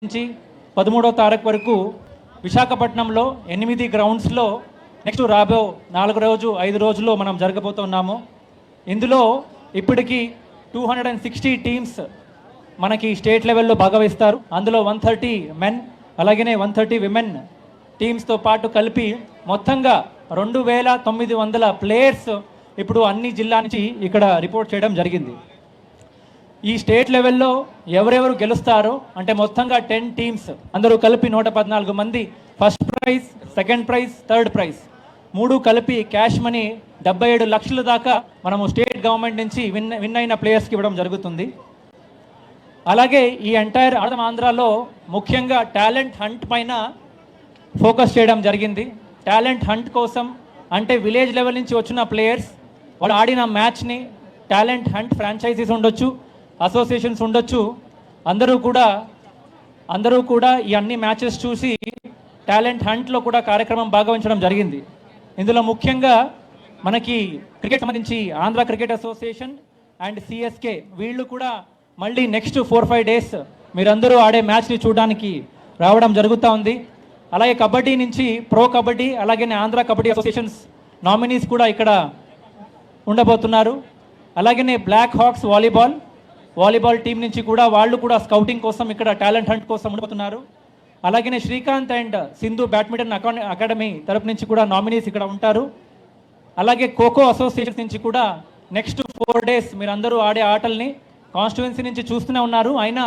నుంచి 13వ తారీఖు వరకు విశాఖపట్నంలో 8 గ్రౌండ్స్లో నెక్స్ట్ రాబో 5 రోజుల్లో మనం జరగబోతున్నాము. ఇందులో ఇప్పటికీ 260 టీమ్స్ మనకి స్టేట్ లెవెల్లో భాగవహిస్తారు. అందులో 130 మెన్ అలాగనే 130 విమెన్ టీమ్స్తో పాటు కలిపి మొత్తంగా 2900 ప్లేయర్స్ ఇప్పుడు అన్ని జిల్లా నుంచి ఇక్కడ రిపోర్ట్ చేయడం జరిగింది. ఈ స్టేట్ లెవెల్లో ఎవరెవరు గెలుస్తారో అంటే మొత్తంగా 10 టీమ్స్ అందరూ కలిపి 114 మంది first prize, second prize, third prize 3 కలిపి క్యాష్ మనీ 77 లక్షల దాకా మనము స్టేట్ గవర్నమెంట్ నుంచి విన్ అయిన ప్లేయర్స్కి ఇవ్వడం జరుగుతుంది. అలాగే ఈ ఎంటైర్ ఆంధ్రాలో ముఖ్యంగా టాలెంట్ హంట్ పైన ఫోకస్ చేయడం జరిగింది. టాలెంట్ హంట్ కోసం అంటే విలేజ్ లెవెల్ నుంచి వచ్చిన ప్లేయర్స్ వాళ్ళు ఆడిన మ్యాచ్ని టాలెంట్ హంట్ ఫ్రాంచైజీస్ ఉండొచ్చు, అసోసియేషన్స్ ఉండొచ్చు, అందరూ కూడా ఈ అన్ని మ్యాచెస్ చూసి టాలెంట్ హంట్లో కూడా కార్యక్రమం భాగవహించడం జరిగింది. ఇందులో ముఖ్యంగా మనకి క్రికెట్ సంబంధించి Andhra cricket association and CSK వీళ్ళు కూడా మళ్ళీ నెక్స్ట్ 4-5 డేస్ మీరందరూ ఆడే మ్యాచ్ని చూడడానికి రావడం జరుగుతూ ఉంది. అలాగే కబడ్డీ నుంచి ప్రో కబడ్డీ అలాగే ఆంధ్ర కబడ్డీ అసోసియేషన్స్ నామినీస్ కూడా ఇక్కడ ఉండబోతున్నారు. అలాగనే బ్లాక్ హాక్స్ వాలీబాల్ టీం నుంచి కూడా వాళ్ళు కూడా స్కౌటింగ్ కోసం ఇక్కడ టాలెంట్ హంట్ కోసం ఉండబోతున్నారు. అలాగనే Srikanth and Sindhu badminton academy తరపు నుంచి కూడా నామినీస్ ఇక్కడ ఉంటారు. అలాగే ఖోఖో అసోసియేషన్ నుంచి కూడా నెక్స్ట్ 4 డేస్ మీరందరూ ఆడే ఆటల్ని కాన్స్టిట్యుయెన్సీ నుంచి చూస్తూనే ఉన్నారు, అయినా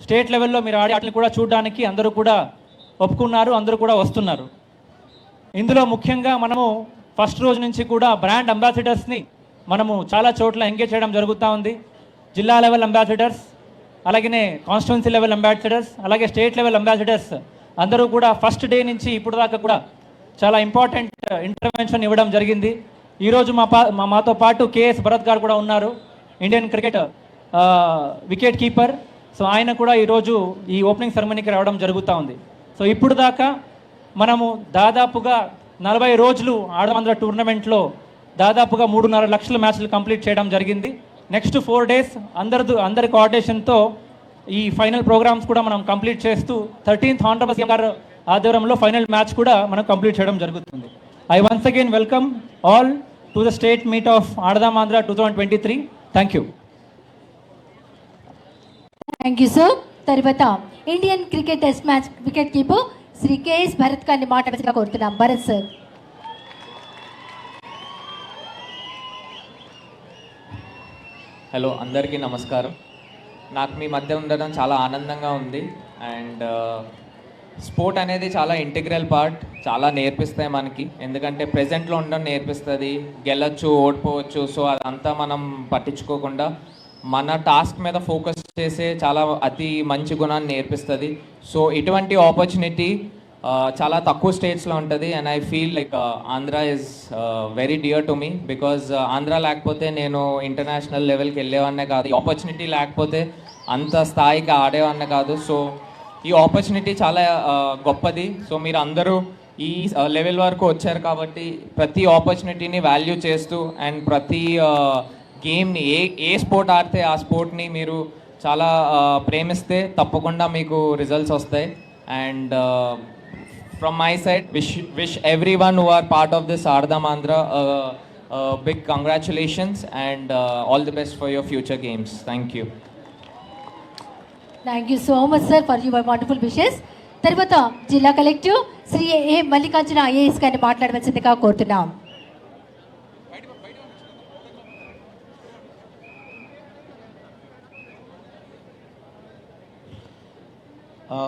స్టేట్ లెవెల్లో మీరు ఆడే ఆటలు కూడా చూడడానికి అందరూ కూడా ఒప్పుకున్నారు, అందరూ కూడా వస్తున్నారు. ఇందులో ముఖ్యంగా మనము ఫస్ట్ రోజు నుంచి కూడా బ్రాండ్ అంబాసిడర్స్ని మనము చాలా చోట్ల ఎంగేజ్ చేయడం జరుగుతూ ఉంది. జిల్లా లెవెల్ అంబాసిడర్స్, అలాగనే కాన్స్టిట్యుయెన్సీ లెవెల్ అంబాసిడర్స్, అలాగే స్టేట్ లెవెల్ అంబాసిడర్స్ అందరూ కూడా ఫస్ట్ డే నుంచి ఇప్పుడు దాకా కూడా చాలా ఇంపార్టెంట్ ఇంటర్వెన్షన్ ఇవ్వడం జరిగింది. ఈరోజు మాతో పాటు కేఎస్ భరత్ గారు కూడా ఉన్నారు, Indian cricket wicket keeper. So ఆయన కూడా ఈరోజు ఈ ఓపెనింగ్ సెరమనీకి రావడం జరుగుతూ ఉంది. సో ఇప్పుడు దాకా మనము దాదాపుగా 40 రోజులు ఆంధ్ర టోర్నమెంట్లో దాదాపుగా 3.5 లక్షల మ్యాచ్లు కంప్లీట్ చేయడం జరిగింది. నెక్స్ట్ 4 డేస్ అందరి కోఆర్డినేషన్తో ఈ ఫైనల్ ప్రోగ్రామ్స్ కూడా మనం కంప్లీట్ చేస్తూ 13th ఆనరబుల్ సీఎం గారు ఆధ్వర్యంలో ఫైనల్ మ్యాచ్ కూడా మనం కంప్లీట్ చేయడం జరుగుతుంది. I once again welcome all to the state meet of Aadudam Andhra 2023. Thank you. Thank you sir. తర్వాత Indian cricket test match wicket keeper Shri KS Bharat గారిని మాట్లాడగా కోరుతున్నాం. భరత్ సార్. హలో, అందరికీ నమస్కారం. నాకు మీ మధ్య ఉండడం చాలా ఆనందంగా ఉంది. అండ్ స్పోర్ట్ అనేది చాలా ఇంటిగ్రల్ పార్ట్, చాలా నేర్పిస్తాయి మనకి. ఎందుకంటే ప్రెజెంట్లో ఉండడం నేర్పిస్తుంది, గెలచ్చు ఓడిపోవచ్చు. సో అదంతా మనం పట్టించుకోకుండా మన టాస్క్ మీద ఫోకస్ చేసే చాలా అతి మంచి గుణాన్ని నేర్పిస్తుంది. సో ఇటువంటి ఆపర్చునిటీ చాలా తక్కువ స్టేట్స్లో ఉంటుంది. And I feel like Andhra is very dear to me, because Andhra లేకపోతే నేను ఇంటర్నేషనల్ లెవెల్కి వెళ్ళేవాన్నే కాదు, ఈ ఆపర్చునిటీ లేకపోతే అంత స్థాయికి ఆడేవాన్నే కాదు. సో ఈ ఆపర్చునిటీ చాలా గొప్పది. సో మీరు అందరూ ఈ లెవెల్ వరకు వచ్చారు కాబట్టి ప్రతి ఆపర్చునిటీని వాల్యూ చేస్తూ అండ్ ప్రతి గేమ్ని ఏ స్పోర్ట్ ఆడితే ఆ స్పోర్ట్ని మీరు చాలా ప్రేమిస్తే తప్పకుండా మీకు రిజల్ట్స్ వస్తాయి. And from my side wish everyone who are part of this Aadudam Andhra big congratulations and all the best for your future games. Thank you. Thank you so much sir for your wonderful wishes. తర్వాత జిల్లా collector Shri A Mallikarjuna IAS గారిని మాట్లాడవలసిందిగా కోరుతున్నాం.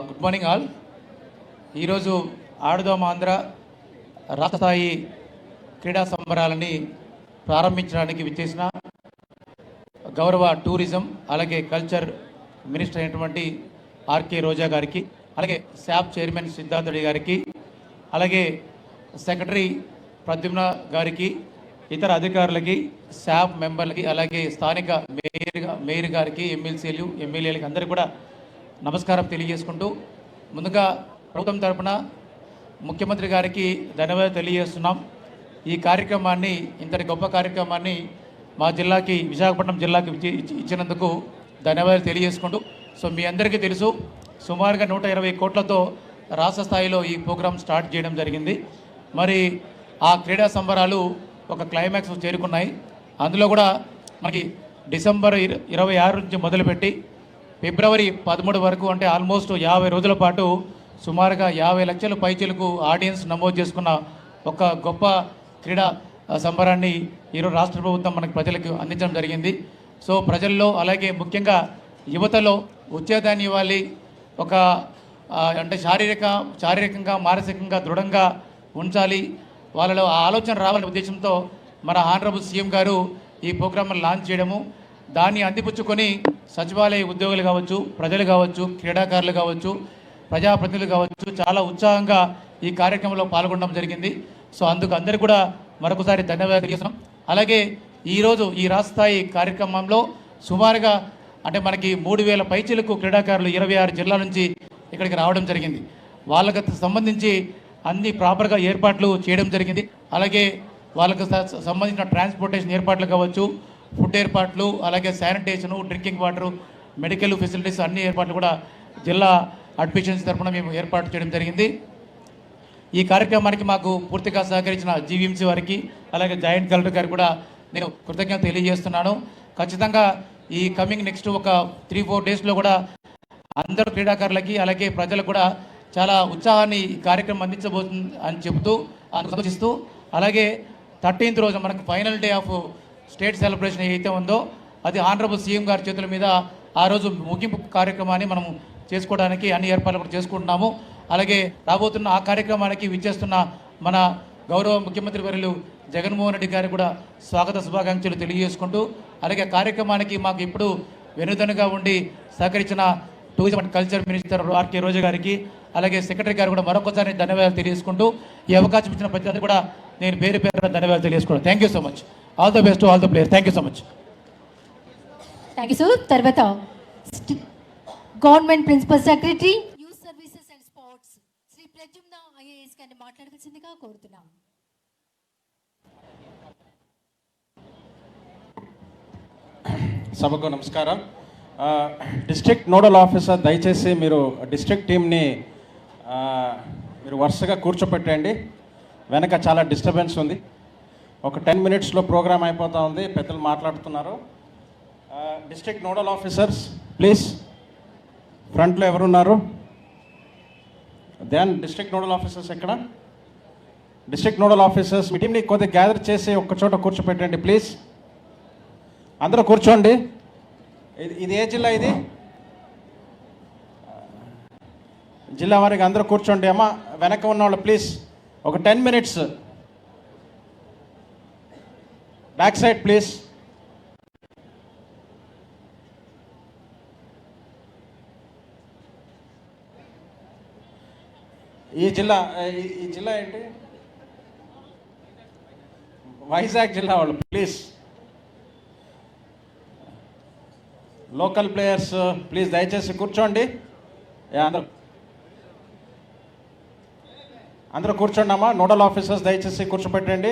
Good morning all. ఈరోజు ఆడుదాం ఆంధ్ర రాష్ట్ర స్థాయి క్రీడా సంబరాలని ప్రారంభించడానికి విచ్చేసిన గౌరవ టూరిజం అలాగే కల్చర్ మినిస్టర్ అయినటువంటి ఆర్కే రోజా గారికి, అలాగే శాప్ చైర్మన్ సిద్ధార్థుడి గారికి, అలాగే సెక్రటరీ ప్రద్యుమ్న గారికి, ఇతర అధికారులకి, శాప్ మెంబర్లకి, అలాగే స్థానిక మేయర్ గారికి, ఎమ్మెల్సీలు ఎమ్మెల్యేలకి అందరికీ కూడా నమస్కారం తెలియజేసుకుంటూ, ముందుగా ప్రభుత్వం తరఫున ముఖ్యమంత్రి గారికి ధన్యవాదాలు తెలియజేస్తున్నాం. ఈ కార్యక్రమాన్ని, ఇంతటి గొప్ప కార్యక్రమాన్ని మా జిల్లాకి, విశాఖపట్నం జిల్లాకి ఇచ్చినందుకు ధన్యవాదాలు తెలియజేసుకుంటూ, సో మీ అందరికీ తెలుసు సుమారుగా 120 కోట్లతో రాష్ట్ర స్థాయిలో ఈ ప్రోగ్రాం స్టార్ట్ చేయడం జరిగింది. మరి ఆ క్రీడా సంబరాలు ఒక క్లైమాక్స్ చేరుకున్నాయి. అందులో కూడా మనకి డిసెంబర్ 26 నుంచి మొదలుపెట్టి ఫిబ్రవరి 13 వరకు, అంటే ఆల్మోస్ట్ 50 రోజుల పాటు సుమారుగా 50 లక్షల పైచీలకు ఆడియన్స్ నమోదు చేసుకున్న ఒక గొప్ప క్రీడా సంబరాన్ని ఈరోజు రాష్ట్ర ప్రభుత్వం మనకి ప్రజలకు అందించడం జరిగింది. సో ప్రజల్లో అలాగే ముఖ్యంగా యువతలో ఉత్తేజాన్ని ఇవ్వాలి, ఒక అంటే శారీరకంగా మానసికంగా దృఢంగా ఉంచాలి, వాళ్ళలో ఆ ఆలోచన రావాలనే ఉద్దేశంతో మన ఆనరబుల్ సీఎం గారు ఈ ప్రోగ్రామ్ను లాంచ్ చేయడము, దాన్ని అందిపుచ్చుకొని సచివాలయ ఉద్యోగులు కావచ్చు, ప్రజలు కావచ్చు, క్రీడాకారులు కావచ్చు, ప్రజాప్రతినిధులు కావచ్చు చాలా ఉత్సాహంగా ఈ కార్యక్రమంలో పాల్గొనడం జరిగింది. సో అందుకు అందరికీ కూడా మరొకసారి ధన్యవాదాలు తెలియజేస్తున్నాం. అలాగే ఈరోజు ఈ రాష్ట్ర స్థాయి కార్యక్రమంలో సుమారుగా అంటే మనకి 3000 పైచీలకు క్రీడాకారులు 26 జిల్లాల నుంచి ఇక్కడికి రావడం జరిగింది. వాళ్ళకి సంబంధించి అన్ని ప్రాపర్గా ఏర్పాట్లు చేయడం జరిగింది. అలాగే వాళ్ళకు సంబంధించిన ట్రాన్స్పోర్టేషన్ ఏర్పాట్లు కావచ్చు, ఫుడ్ ఏర్పాట్లు, అలాగే sanitation, drinking water, medical facilities అన్ని ఏర్పాట్లు కూడా జిల్లా అడ్మిషన్స్ తరఫున మేము ఏర్పాటు చేయడం జరిగింది. ఈ కార్యక్రమానికి మాకు పూర్తిగా సహకరించిన జీవీఎంసీ వారికి, అలాగే జాయింట్ కలెక్టర్ గారికి కూడా నేను కృతజ్ఞత తెలియజేస్తున్నాను. ఖచ్చితంగా ఈ కమింగ్ నెక్స్ట్ ఒక 3-4 డేస్లో కూడా అందరూ క్రీడాకారులకి అలాగే ప్రజలకు కూడా చాలా ఉత్సాహాన్ని ఈ కార్యక్రమం అందించబోతుంది అని చెబుతూ సంతోషిస్తూ, అలాగే 13th రోజు మనకు final day of state celebration ఏదైతే ఉందో అది ఆనరబుల్ సీఎం గారి చేతుల మీద ఆ రోజు ముగింపు కార్యక్రమాన్ని మనం చేసుకోవడానికి అన్ని ఏర్పాట్లు కూడా చేసుకుంటున్నాము. అలాగే రాబోతున్న ఆ కార్యక్రమానికి విచ్చేస్తున్న మన గౌరవ ముఖ్యమంత్రి వర్యులు జగన్మోహన్ రెడ్డి గారికి కూడా స్వాగత శుభాకాంక్షలు తెలియజేసుకుంటూ, అలాగే కార్యక్రమానికి మాకు ఇప్పుడు వెనుదనుగా ఉండి సహకరించిన tourism and culture minister RK Roja గారికి, అలాగే సెక్రటరీ గారు కూడా మరొకసారి ధన్యవాదాలు తెలియజేసుకుంటూ ఈ అవకాశం ఇచ్చిన ప్రతి ఒక్కరికి కూడా నేను పేరు పేరున ధన్యవాదాలు తెలియజేసుకుంటాను. Thank you so much. All the best to all the players. Thank you so much. Thank you sir. తర్వాత government principal secretary youth services and sports Shri Pradyumna IAS గారిని మాట్లాడాల్సిందిగా కోరుతున్నాం. సభకు నమస్కారం. డిస్ట్రిక్ట్ నోడల్ ఆఫీసర్ దయచేసి మీరు డిస్ట్రిక్ట్ టీమ్ని మీరు వరుసగా కూర్చోపెట్టండి. వెనక చాలా డిస్టర్బెన్స్ ఉంది. ఒక 10 minutesలో ప్రోగ్రామ్ అయిపోతూ ఉంది. పెద్దలు మాట్లాడుతున్నారు. డిస్ట్రిక్ట్ నోడల్ ఆఫీసర్స్ ప్లీజ్ ఫ్రంట్లో ఎవరున్నారు? దెన్ డిస్ట్రిక్ట్ నోడల్ ఆఫీసర్స్ ఎక్కడ? డిస్ట్రిక్ట్ నోడల్ ఆఫీసర్స్ మీ టీంని కొద్దిగా గ్యాదర్ చేసి ఒక్క చోట కూర్చోపెట్టండి ప్లీజ్. అందరూ కూర్చోండి. ఇది ఏ జిల్లా? ఇది జిల్లా వారికి అందరూ కూర్చోండి. అమ్మ వెనక ఉన్న వాళ్ళు ప్లీజ్ ఒక 10 minutes బ్యాక్ సైడ్ ప్లీజ్. ఈ జిల్లా ఏంటి? వైజాగ్ జిల్లా వాళ్ళు ప్లీజ్. లోకల్ ప్లేయర్స్ ప్లీజ్ దయచేసి కూర్చోండి. అందరూ కూర్చోండి అమ్మా. నోడల్ ఆఫీసర్స్ దయచేసి కూర్చోపెట్టండి.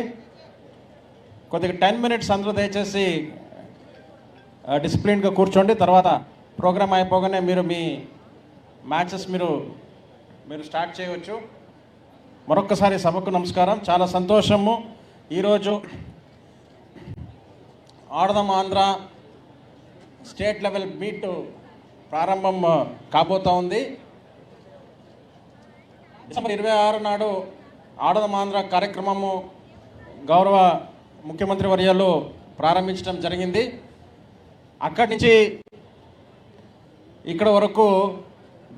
కొద్దిగా 10 minutes అందరూ దయచేసి డిసిప్లిన్గా కూర్చోండి. తర్వాత ప్రోగ్రామ్ అయిపోగానే మీరు మీ మ్యాచెస్ మీరు స్టార్ట్ చేయవచ్చు. మరొక్కసారి సభకు నమస్కారం. చాలా సంతోషము. ఈరోజు ఆడదాం ఆంధ్ర స్టేట్ లెవెల్ మీట్ ప్రారంభం కాబోతూ ఉంది. డిసెంబర్ 26 నాడు ఆడదాం ఆంధ్ర కార్యక్రమము గౌరవ ముఖ్యమంత్రి వర్యాలు ప్రారంభించడం జరిగింది. అక్కడి నుంచి ఇక్కడ వరకు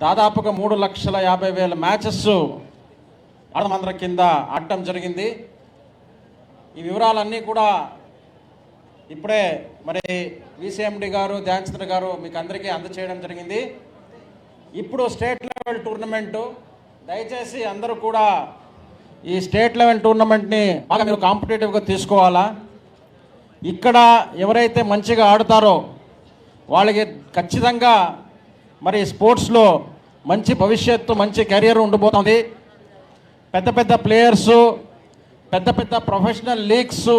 దాదాపుగా 3,50,000 మ్యాచెస్ ఆడదాం ఆంధ్ర కింద ఆడటం జరిగింది. ఈ వివరాలన్నీ కూడా ఇప్పుడే మరి విసిఎండి గారు, ధ్యాన్ చంద్ర గారు మీకు అందరికీ అందచేయడం జరిగింది. ఇప్పుడు స్టేట్ లెవెల్ టోర్నమెంటు, దయచేసి అందరూ కూడా ఈ స్టేట్ లెవెల్ టోర్నమెంట్ని బాగా మీరు కాంపిటేటివ్గా తీసుకోవాలా. ఇక్కడ ఎవరైతే మంచిగా ఆడుతారో వాళ్ళకి ఖచ్చితంగా మరి స్పోర్ట్స్లో మంచి భవిష్యత్తు, మంచి కెరియర్ ఉండిపోతుంది. పెద్ద పెద్ద ప్లేయర్సు, పెద్ద పెద్ద ప్రొఫెషనల్ లీగ్స్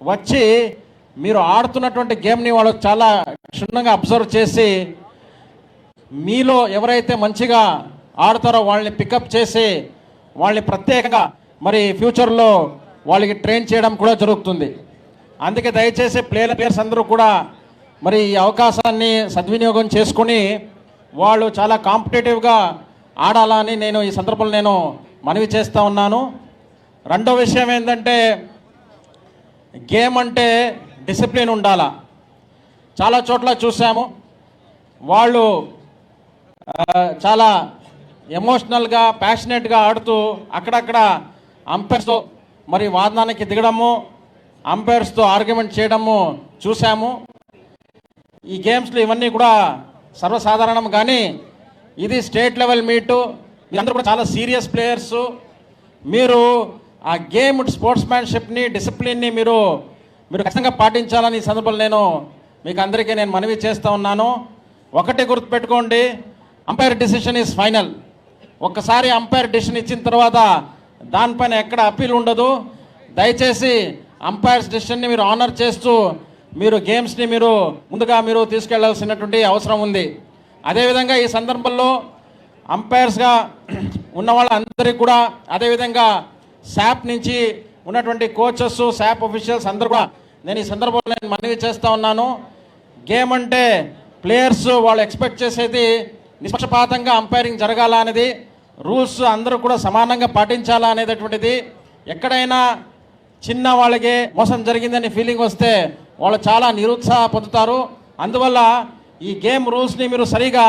వచ్చి మీరు ఆడుతున్నటువంటి గేమ్ని వాళ్ళు చాలా క్షుణ్ణంగా అబ్జర్వ్ చేసి మీలో ఎవరైతే మంచిగా ఆడతారో వాళ్ళని పికప్ చేసి వాళ్ళని ప్రత్యేకంగా మరి ఫ్యూచర్లో వాళ్ళకి ట్రైన్ చేయడం కూడా జరుగుతుంది. అందుకే దయచేసి ప్లేయర్స్ అందరూ కూడా మరి ఈ అవకాశాన్ని సద్వినియోగం చేసుకొని వాళ్ళు చాలా కాంపిటేటివ్గా ఆడాలని నేను ఈ సందర్భంలో నేను మనవి చేస్తూ ఉన్నాను. రెండో విషయం ఏంటంటే గేమ్ అంటే డిసిప్లిన్ ఉండాలా. చాలా చోట్ల చూసాము వాళ్ళు చాలా ఎమోషనల్గా ప్యాషనెట్గా ఆడుతూ అక్కడక్కడ అంపైర్స్తో మరి వాదనానికి దిగడము, అంపైర్స్తో ఆర్గ్యుమెంట్ చేయడము చూసాము. ఈ గేమ్స్లో ఇవన్నీ కూడా సర్వసాధారణం. కానీ ఇది స్టేట్ లెవెల్ మీటు, మీరందరూ కూడా చాలా సీరియస్ ప్లేయర్సు. మీరు ఆ గేమ్ స్పోర్ట్స్ మ్యాన్షిప్ని డిసిప్లిన్ని మీరు ఖచ్చితంగా పాటించాలని ఈ సందర్భంలో నేను మీకు అందరికీ నేను మనవి చేస్తూ ఉన్నాను. ఒకటి గుర్తుపెట్టుకోండి, అంపైర్ డిసిషన్ ఈజ్ ఫైనల్. ఒక్కసారి అంపైర్ డిసిషన్ ఇచ్చిన తర్వాత దానిపైన ఎక్కడ అప్పీల్ ఉండదు. దయచేసి అంపైర్స్ డిసిషన్ని మీరు ఆనర్ చేస్తూ మీరు గేమ్స్ని ముందుగా తీసుకెళ్లాల్సినటువంటి అవసరం ఉంది. అదేవిధంగా ఈ సందర్భంలో అంపైర్స్గా ఉన్న వాళ్ళందరికీ కూడా, అదేవిధంగా శాప్ నుంచి ఉన్నటువంటి కోచెస్, శాప్ ఆఫీషియల్స్ అందరూ కూడా నేను ఈ సందర్భంలో నేను మనవి చేస్తూ ఉన్నాను. గేమ్ అంటే ప్లేయర్స్ వాళ్ళు ఎక్స్పెక్ట్ చేసేది నిష్పక్షపాతంగా అంపైరింగ్ జరగాల అనేది, రూల్స్ అందరూ కూడా సమానంగా పాటించాలా అనేటటువంటిది. ఎక్కడైనా చిన్న వాళ్ళకి మోసం జరిగిందని ఫీలింగ్ వస్తే వాళ్ళు చాలా నిరుత్సాహ పొందుతారు. అందువల్ల ఈ గేమ్ రూల్స్ని మీరు సరిగా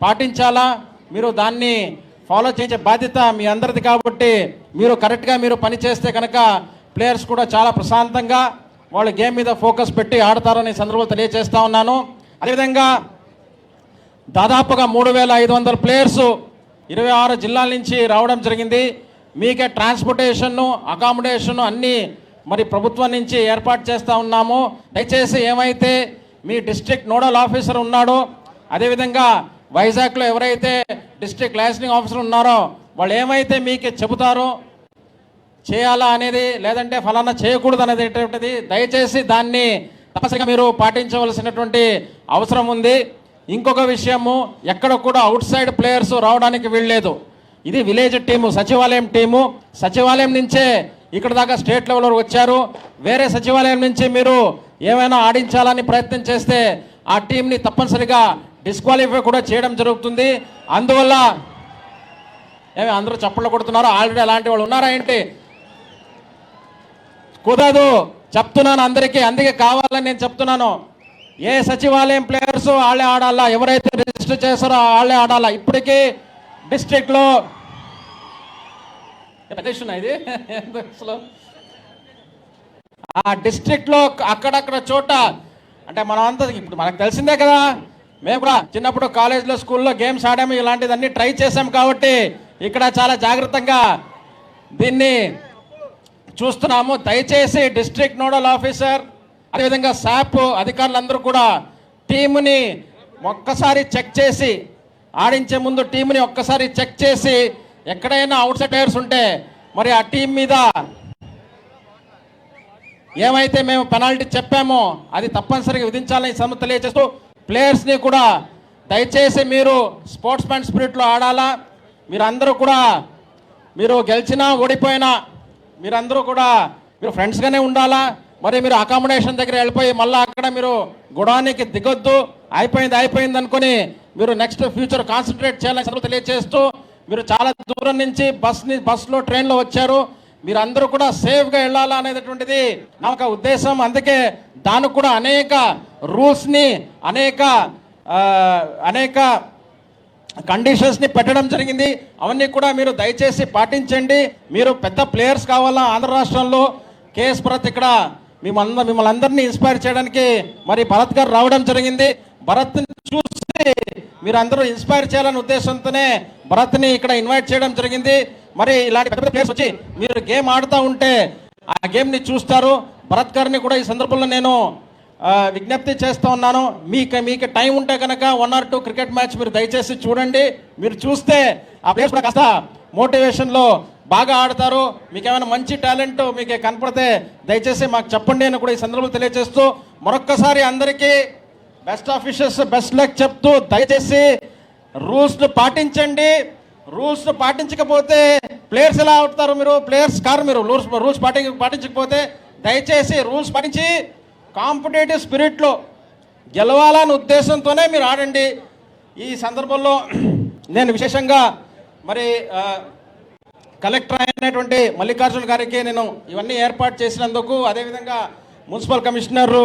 పాటించాలా, మీరు దాన్ని ఫాలో చేసే బాధ్యత మీ అందరిది. కాబట్టి మీరు కరెక్ట్గా పని చేస్తే కనుక ప్లేయర్స్ కూడా చాలా ప్రశాంతంగా వాళ్ళు గేమ్ మీద ఫోకస్ పెట్టి ఆడతారని సందర్భంలో తెలియజేస్తూ ఉన్నాను. అదేవిధంగా దాదాపుగా 3500 ప్లేయర్స్ 26 జిల్లాల నుంచి రావడం జరిగింది. మీకే ట్రాన్స్పోర్టేషన్ను, అకామిడేషను అన్నీ మరి ప్రభుత్వం నుంచి ఏర్పాటు చేస్తూ ఉన్నాము. దయచేసి ఏమైతే మీ డిస్ట్రిక్ట్ నోడల్ ఆఫీసర్ ఉన్నాడో, అదేవిధంగా వైజాగ్లో ఎవరైతే డిస్ట్రిక్ట్ లైసెన్సింగ్ ఆఫీసర్ ఉన్నారో వాళ్ళు ఏమైతే మీకు చెబుతారో చేయాలా అనేది, లేదంటే ఫలానా చేయకూడదు అనేటటువంటిది దయచేసి దాన్ని తప్పనిసరిగా మీరు పాటించవలసినటువంటి అవసరం ఉంది. ఇంకొక విషయము, ఎక్కడ కూడా అవుట్ సైడ్ ప్లేయర్స్ రావడానికి వీల్లేదు. ఇది విలేజ్ టీము, సచివాలయం టీము. సచివాలయం నుంచే ఇక్కడ దాకా స్టేట్ లెవెల్ వరకు వచ్చారు. వేరే సచివాలయం నుంచి మీరు ఏమైనా ఆడించాలని ప్రయత్నం చేస్తే ఆ టీంని తప్పనిసరిగా డిస్క్వాలిఫై కూడా చేయడం జరుగుతుంది. అందువల్ల అందరూ చప్పట్లు కొడుతున్నారు. ఆల్రెడీ అలాంటి వాళ్ళు ఉన్నారా ఏంటి? కుదరదు చెప్తున్నాను అందరికీ. అందుకే కావాలని నేను చెప్తున్నాను, ఏ సచివాలయం ప్లేయర్స్ వాళ్ళే ఆడాలా, ఎవరైతే రిజిస్టర్ చేస్తారో వాళ్ళే ఆడాలా. ఇప్పటికీ డిస్ట్రిక్ట్లో ఇది ఆ డిస్ట్రిక్ట్లో అక్కడక్కడ చోట అంటే మనం అంతా ఇప్పుడు మనకు తెలిసిందే కదా, మేము కూడా చిన్నప్పుడు కాలేజ్లో స్కూల్లో గేమ్స్ ఆడాము, ఇలాంటివన్నీ ట్రై చేసాం. కాబట్టి ఇక్కడ చాలా జాగ్రత్తగా దీన్ని చూస్తున్నాము. దయచేసి డిస్ట్రిక్ట్ నోడల్ ఆఫీసర్, అదేవిధంగా శాప్ అధికారులందరూ కూడా టీముని ఒక్కసారి చెక్ చేసి, ఆడించే ముందు టీంని ఒక్కసారి చెక్ చేసి ఎక్కడైనా అవుట్ సైడ్ ప్లేయర్స్ ఉంటే మరి ఆ టీం మీద ఏమైతే మేము పెనాల్టీ చెప్పామో అది తప్పనిసరిగా విధించాలని సమస్య తెలియజేస్తూ ప్లేయర్స్ని కూడా దయచేసి మీరు స్పోర్ట్స్ మ్యాన్ స్పిరిట్లో ఆడాలా. మీరందరూ కూడా మీరు గెలిచినా ఓడిపోయినా మీరందరూ కూడా మీరు ఫ్రెండ్స్గానే ఉండాలా. మరి మీరు అకామిడేషన్ దగ్గర వెళ్ళిపోయి మళ్ళీ అక్కడ మీరు గొడవనికి దిగొద్దు. అయిపోయింది అనుకుని మీరు నెక్స్ట్ ఫ్యూచర్ కాన్సన్ట్రేట్ చేయాలని తెలియజేస్తూ, మీరు చాలా దూరం నుంచి బస్లో ట్రైన్లో వచ్చారు, మీరందరూ కూడా సేఫ్గా వెళ్ళాలా అనేటటువంటిది నా ఒక ఉద్దేశం. అందుకే దానికి కూడా అనేక రూల్స్ని అనేక కండిషన్స్ని పెట్టడం జరిగింది. అవన్నీ కూడా మీరు దయచేసి పాటించండి. మీరు పెద్ద ప్లేయర్స్ కావాలా. ఆంధ్ర రాష్ట్రంలో కేఎస్ భరత్ ఇక్కడ మిమ్మల్ని అందరినీ ఇన్స్పైర్ చేయడానికి మరి భరత్ గారు రావడం జరిగింది. భరత్ని చూసి మీరందరూ ఇన్స్పైర్ చేయాలనే ఉద్దేశంతోనే భరత్ని ఇక్కడ ఇన్వైట్ చేయడం జరిగింది. మరి ఇలాంటి పెద్ద ప్లేయర్స్ వచ్చి మీరు గేమ్ ఆడుతూ ఉంటే ఆ గేమ్ని చూస్తారు. భరత్ గారిని కూడా ఈ సందర్భంలో నేను విజ్ఞప్తి చేస్తూ ఉన్నాను, మీకు టైం ఉంటే కనుక 1 or 2 క్రికెట్ మ్యాచ్ మీరు దయచేసి చూడండి. మీరు చూస్తే ఆ ప్లేయర్స్ కూడా కాస్త మోటివేషన్లో బాగా ఆడతారు. మీకు ఏమైనా మంచి టాలెంట్ మీకు కనపడితే దయచేసి మాకు చెప్పండి అని కూడా ఈ సందర్భంలో తెలియజేస్తూ మరొక్కసారి అందరికీ best of wishes, best luck చెప్తూ దయచేసి రూల్స్ను పాటించండి. రూల్స్ పాటించకపోతే ప్లేయర్స్ ఎలా అవుతారు? మీరు ప్లేయర్స్ కారు. మీరు రూల్స్ పాటించకపోతే దయచేసి రూల్స్ పాటించి కాంపిటేటివ్ స్పిరిట్లో గెలవాలనే ఉద్దేశంతోనే మీరు ఆడండి. ఈ సందర్భంలో నేను విశేషంగా మరి కలెక్టర్ అయినటువంటి మల్లికార్జున గారికి నేను ఇవన్నీ ఏర్పాటు చేసినందుకు, అదేవిధంగా మున్సిపల్ కమిషనర్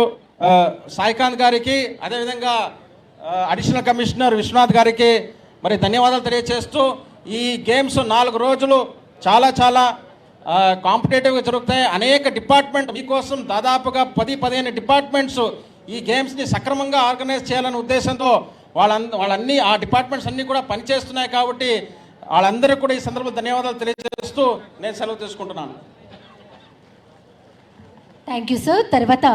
సాయికాంత్ గారికి, అదేవిధంగా అడిషనల్ కమిషనర్ విశ్వనాథ్ గారికి మరి ధన్యవాదాలు తెలియజేస్తూ, ఈ గేమ్స్ 4 రోజులు చాలా చాలా కాంపిటేటివ్గా జరుగుతాయి. అనేక డిపార్ట్మెంట్ మీకోసం దాదాపుగా 10-15 డిపార్ట్మెంట్స్ ఈ గేమ్స్ని సక్రమంగా ఆర్గనైజ్ చేయాలనే ఉద్దేశంతో వాళ్ళన్నీ ఆ డిపార్ట్మెంట్స్ అన్నీ కూడా పనిచేస్తున్నాయి. కాబట్టి వాళ్ళందరికీ కూడా ఈ సందర్భంలో ధన్యవాదాలు తెలియజేస్తూ నేను సెలవు తీసుకుంటున్నాను. Thank you sir. తర్వాత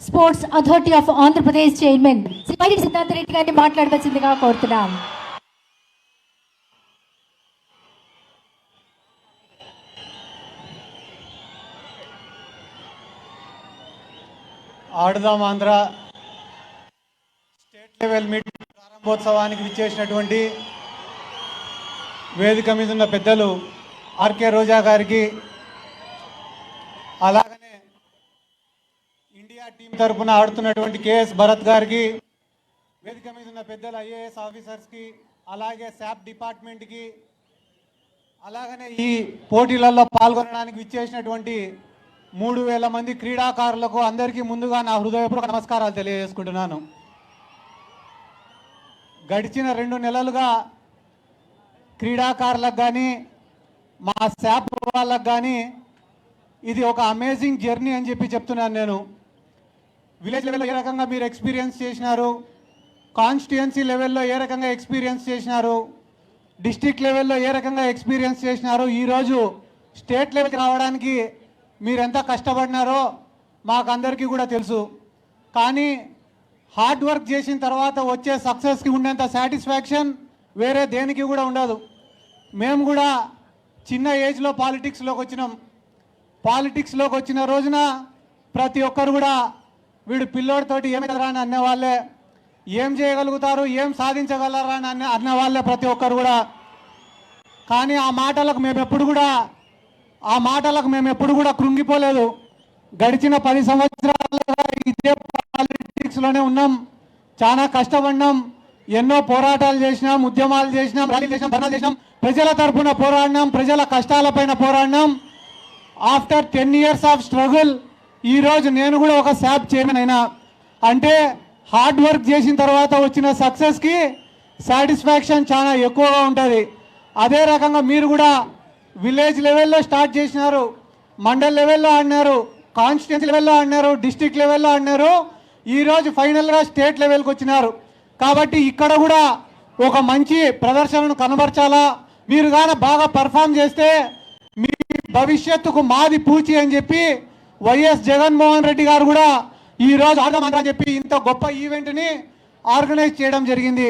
sports authority of Andhra Pradesh chairman Shri Paidi Siddhartha Reddy గారిని మాట్లాడవలసిందిగా కోరుతున్నాం. Aadudam Andhra state level meeting ప్రారంభోత్సవానికి విచ్చేసినటువంటి వేదిక మీద ఉన్న పెద్దలు ఆర్కే రోజా గారికి, అలాగనే ఇండియా టీం తరఫున ఆడుతున్నటువంటి కేఎస్ భరత్ గారికి, వేదిక మీద ఉన్న పెద్దలు ఐఏఎస్ ఆఫీసర్స్కి, అలాగే శాప్ డిపార్ట్మెంట్కి, అలాగనే ఈ పోటీలలో పాల్గొనడానికి విచ్చేసినటువంటి 3000 మంది క్రీడాకారులకు అందరికీ ముందుగా నా హృదయపూర్వక నమస్కారాలు తెలియజేసుకుంటున్నాను. గడిచిన 2 నెలలుగా క్రీడాకారులకు కానీ మా శాప్ వాళ్ళకు కానీ ఇది ఒక అమేజింగ్ జర్నీ అని చెప్తున్నాను నేను. విలేజ్ లెవెల్లో ఏ రకంగా మీరు ఎక్స్పీరియన్స్ చేసినారు, కాన్స్టిట్యుయెన్సీ లెవెల్లో ఏ రకంగా ఎక్స్పీరియన్స్ చేసినారు, డిస్ట్రిక్ట్ లెవెల్లో ఏ రకంగా ఎక్స్పీరియన్స్ చేసినారు, ఈరోజు స్టేట్ లెవెల్కి రావడానికి మీరు ఎంత కష్టపడినారో మాకందరికీ కూడా తెలుసు. కానీ హార్డ్ వర్క్ చేసిన తర్వాత వచ్చే సక్సెస్కి ఉండేంత సాటిస్ఫాక్షన్ వేరే దేనికి కూడా ఉండదు. మేము కూడా చిన్న ఏజ్లో పాలిటిక్స్లోకి వచ్చినాం. పాలిటిక్స్లోకి వచ్చిన రోజున ప్రతి ఒక్కరు కూడా వీడు పిల్లోడితోటి ఏమవుతారా అని అన్నవాళ్ళే, ఏం చేయగలుగుతారు, ఏం సాధించగలరా అని అన్నవాళ్ళే ప్రతి ఒక్కరు కూడా. కానీ ఆ మాటలకు మేము ఎప్పుడు కూడా కృంగిపోలేదు. గడిచిన 10 సంవత్సరాలుగా ఇదే పాలిటిక్స్లోనే ఉన్నాం. చాలా కష్టపడినాం, ఎన్నో పోరాటాలు చేసినాం, ఉద్యమాలు చేసినాం, ర్యాలీలు చేసినాం, ధర్నాలు చేసినాం, ప్రజల తరఫున పోరాడినాం, ప్రజల కష్టాలపైన పోరాడినాం. ఆఫ్టర్ 10 years ఆఫ్ స్ట్రగుల్ ఈరోజు నేను కూడా ఒక శాప్ చైర్మన్ అయినా. అంటే హార్డ్ వర్క్ చేసిన తర్వాత వచ్చిన సక్సెస్కి సాటిస్ఫాక్షన్ చాలా ఎక్కువగా ఉంటుంది. అదే రకంగా మీరు కూడా విలేజ్ లెవెల్లో స్టార్ట్ చేసినారు, మండల్ లెవెల్లో ఆడినారు, కాన్స్టిట్యున్సీ లెవెల్లో ఆడినారు, డిస్ట్రిక్ట్ లెవెల్లో ఆడినారు, ఈరోజు ఫైనల్గా స్టేట్ లెవెల్కి వచ్చినారు. కాబట్టి ఇక్కడ కూడా ఒక మంచి ప్రదర్శనను కనబరచాలా. మీరు కానీ బాగా పర్ఫామ్ చేస్తే మీ భవిష్యత్తుకు మాది పూచి అని చెప్పి వైఎస్ జగన్మోహన్ రెడ్డి గారు కూడా ఈరోజు ఆడదామని చెప్పి ఇంత గొప్ప ఈవెంట్ని ఆర్గనైజ్ చేయడం జరిగింది.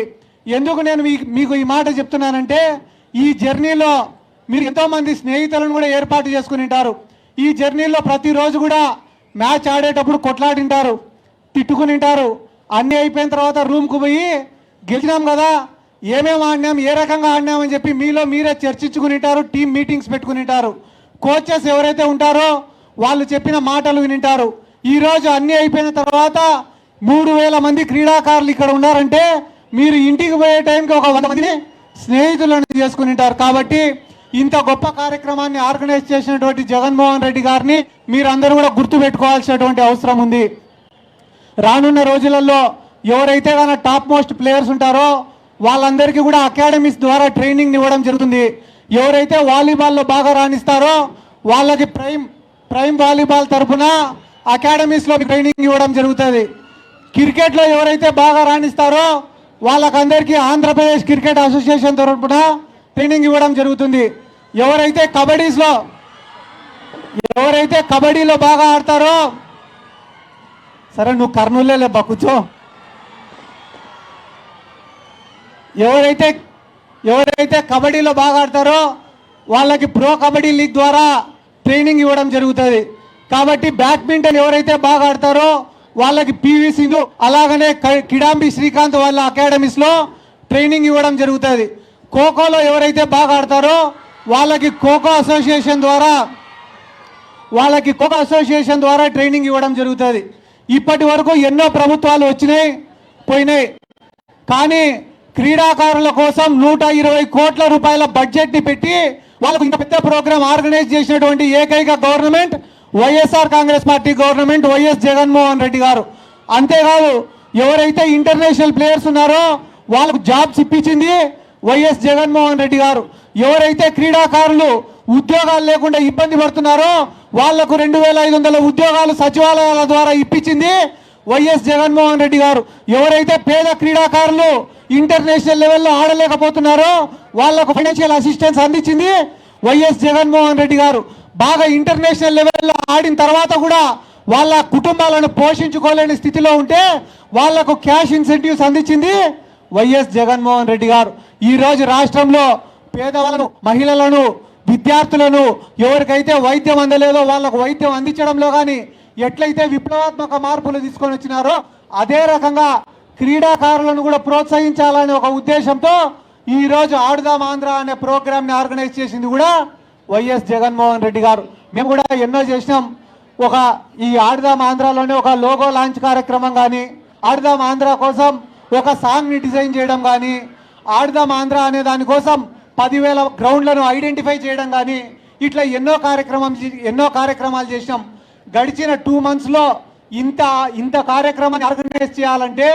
ఎందుకు నేను మీకు ఈ మాట చెప్తున్నానంటే, ఈ జర్నీలో మీరు ఎంతోమంది స్నేహితులను కూడా ఏర్పాటు చేసుకుని ఉంటారు. ఈ జర్నీలో ప్రతిరోజు కూడా మ్యాచ్ ఆడేటప్పుడు కొట్లాడింటారు, తిట్టుకుని ఉంటారు. అన్నీ అయిపోయిన తర్వాత రూమ్కు పోయి గెలిచినాం కదా, ఏమేమి ఆడినాం, ఏ రకంగా ఆడినామని చెప్పి మీలో మీరే చర్చించుకుని ఉంటారు, టీమ్ మీటింగ్స్ పెట్టుకుని ఉంటారు. కోచెస్ ఎవరైతే ఉంటారో వాళ్ళు చెప్పిన మాటలు వినింటారు. ఈరోజు అన్నీ అయిపోయిన తర్వాత 3000 మంది క్రీడాకారులు ఇక్కడ ఉన్నారంటే మీరు ఇంటికి పోయే టైంకి ఒక 100 మందిని స్నేహితులను చేసుకుని ఉంటారు. కాబట్టి ఇంత గొప్ప కార్యక్రమాన్ని ఆర్గనైజ్ చేసినటువంటి జగన్మోహన్ రెడ్డి గారిని మీరందరూ కూడా గుర్తుపెట్టుకోవాల్సినటువంటి అవసరం ఉంది. రానున్న రోజులలో ఎవరైతే కానీ టాప్ మోస్ట్ ప్లేయర్స్ ఉంటారో వాళ్ళందరికీ కూడా అకాడమీస్ ద్వారా ట్రైనింగ్ ఇవ్వడం జరుగుతుంది. ఎవరైతే వాలీబాల్లో బాగా రాణిస్తారో వాళ్ళకి ప్రైమ్ వాలీబాల్ తరఫున అకాడమీస్లో ట్రైనింగ్ ఇవ్వడం జరుగుతుంది. క్రికెట్లో ఎవరైతే బాగా రాణిస్తారో వాళ్ళకందరికీ ఆంధ్రప్రదేశ్ క్రికెట్ అసోసియేషన్ తరఫున ట్రైనింగ్ ఇవ్వడం జరుగుతుంది. ఎవరైతే కబడ్డీలో బాగా ఆడతారో, సరే నువ్వు కర్నూలులే లేబ్బా కూర్చో. ఎవరైతే కబడ్డీలో బాగా ఆడతారో వాళ్ళకి ప్రో కబడ్డీ లీగ్ ద్వారా ట్రైనింగ్ ఇవ్వడం జరుగుతుంది. కాబట్టి బ్యాడ్మింటన్ ఎవరైతే బాగా ఆడతారో వాళ్ళకి పివి సింధు అలాగనే కిడాంబి శ్రీకాంత్ వాళ్ళ అకాడమీస్లో ట్రైనింగ్ ఇవ్వడం జరుగుతుంది. ఖోఖోలో ఎవరైతే బాగా ఆడతారో వాళ్ళకి ఖోఖో అసోసియేషన్ ద్వారా ట్రైనింగ్ ఇవ్వడం జరుగుతుంది. ఇప్పటి వరకు ఎన్నో ప్రభుత్వాలు వచ్చినాయి పోయినాయి, కానీ క్రీడాకారుల కోసం 120 కోట్ల రూపాయల బడ్జెట్ని పెట్టి వాళ్ళకు ఇంత పెద్ద ప్రోగ్రాం ఆర్గనైజ్ చేసినటువంటి ఏకైక government YSR Congress party government, YS Jaganmohan Reddy గారు. అంతేకాదు ఎవరైతే ఇంటర్నేషనల్ ప్లేయర్స్ ఉన్నారో వాళ్ళకు జాబ్స్ ఇప్పించింది వైఎస్ జగన్మోహన్ రెడ్డి గారు. ఎవరైతే క్రీడాకారులు ఉద్యోగాలు లేకుండా ఇబ్బంది పడుతున్నారో వాళ్లకు 2500 ఉద్యోగాలు సచివాలయాల ద్వారా ఇప్పించింది వైఎస్ జగన్మోహన్ రెడ్డి గారు. ఎవరైతే పేద క్రీడాకారులు ఇంటర్నేషనల్ లెవెల్లో ఆడలేకపోతున్నారో వాళ్లకు ఫైనాన్షియల్ అసిస్టెన్స్ అందించింది వైఎస్ జగన్మోహన్ రెడ్డి గారు. బాగా ఇంటర్నేషనల్ లెవెల్లో ఆడిన తర్వాత కూడా వాళ్ళ కుటుంబాలను పోషించుకోలేని స్థితిలో ఉంటే వాళ్లకు క్యాష్ ఇన్సెంటివ్స్ అందించింది వైఎస్ జగన్మోహన్ రెడ్డి గారు. ఈరోజు రాష్ట్రంలో పేదవాళ్ళను, మహిళలను, విద్యార్థులను, ఎవరికైతే వైద్యం అందలేదో వాళ్ళకు వైద్యం అందించడంలో కానీ ఎట్లయితే విప్లవాత్మక మార్పులు తీసుకొని వచ్చినారో అదే రకంగా క్రీడాకారులను కూడా ప్రోత్సహించాలనే ఒక ఉద్దేశంతో ఈరోజు ఆడుదాం ఆంధ్ర అనే ప్రోగ్రామ్ని ఆర్గనైజ్ చేసింది కూడా వైఎస్ జగన్మోహన్ రెడ్డి గారు. మేము కూడా ఎన్నో చేసినాం. ఈ ఆడుదాం ఆంధ్రాలోనే ఒక లోగో లాంచ్ కార్యక్రమం కానీ, ఆడుదాం ఆంధ్ర కోసం ఒక సాంగ్ని డిజైన్ చేయడం కానీ, ఆడుదాం ఆంధ్ర అనే దానికోసం 10,000 గ్రౌండ్లను ఐడెంటిఫై చేయడం కానీ, ఇట్లా ఎన్నో కార్యక్రమాలు చేసినాం. గడిచిన 2 monthsలో ఇంత కార్యక్రమాన్ని ఆర్గనైజ్ చేయాలంటే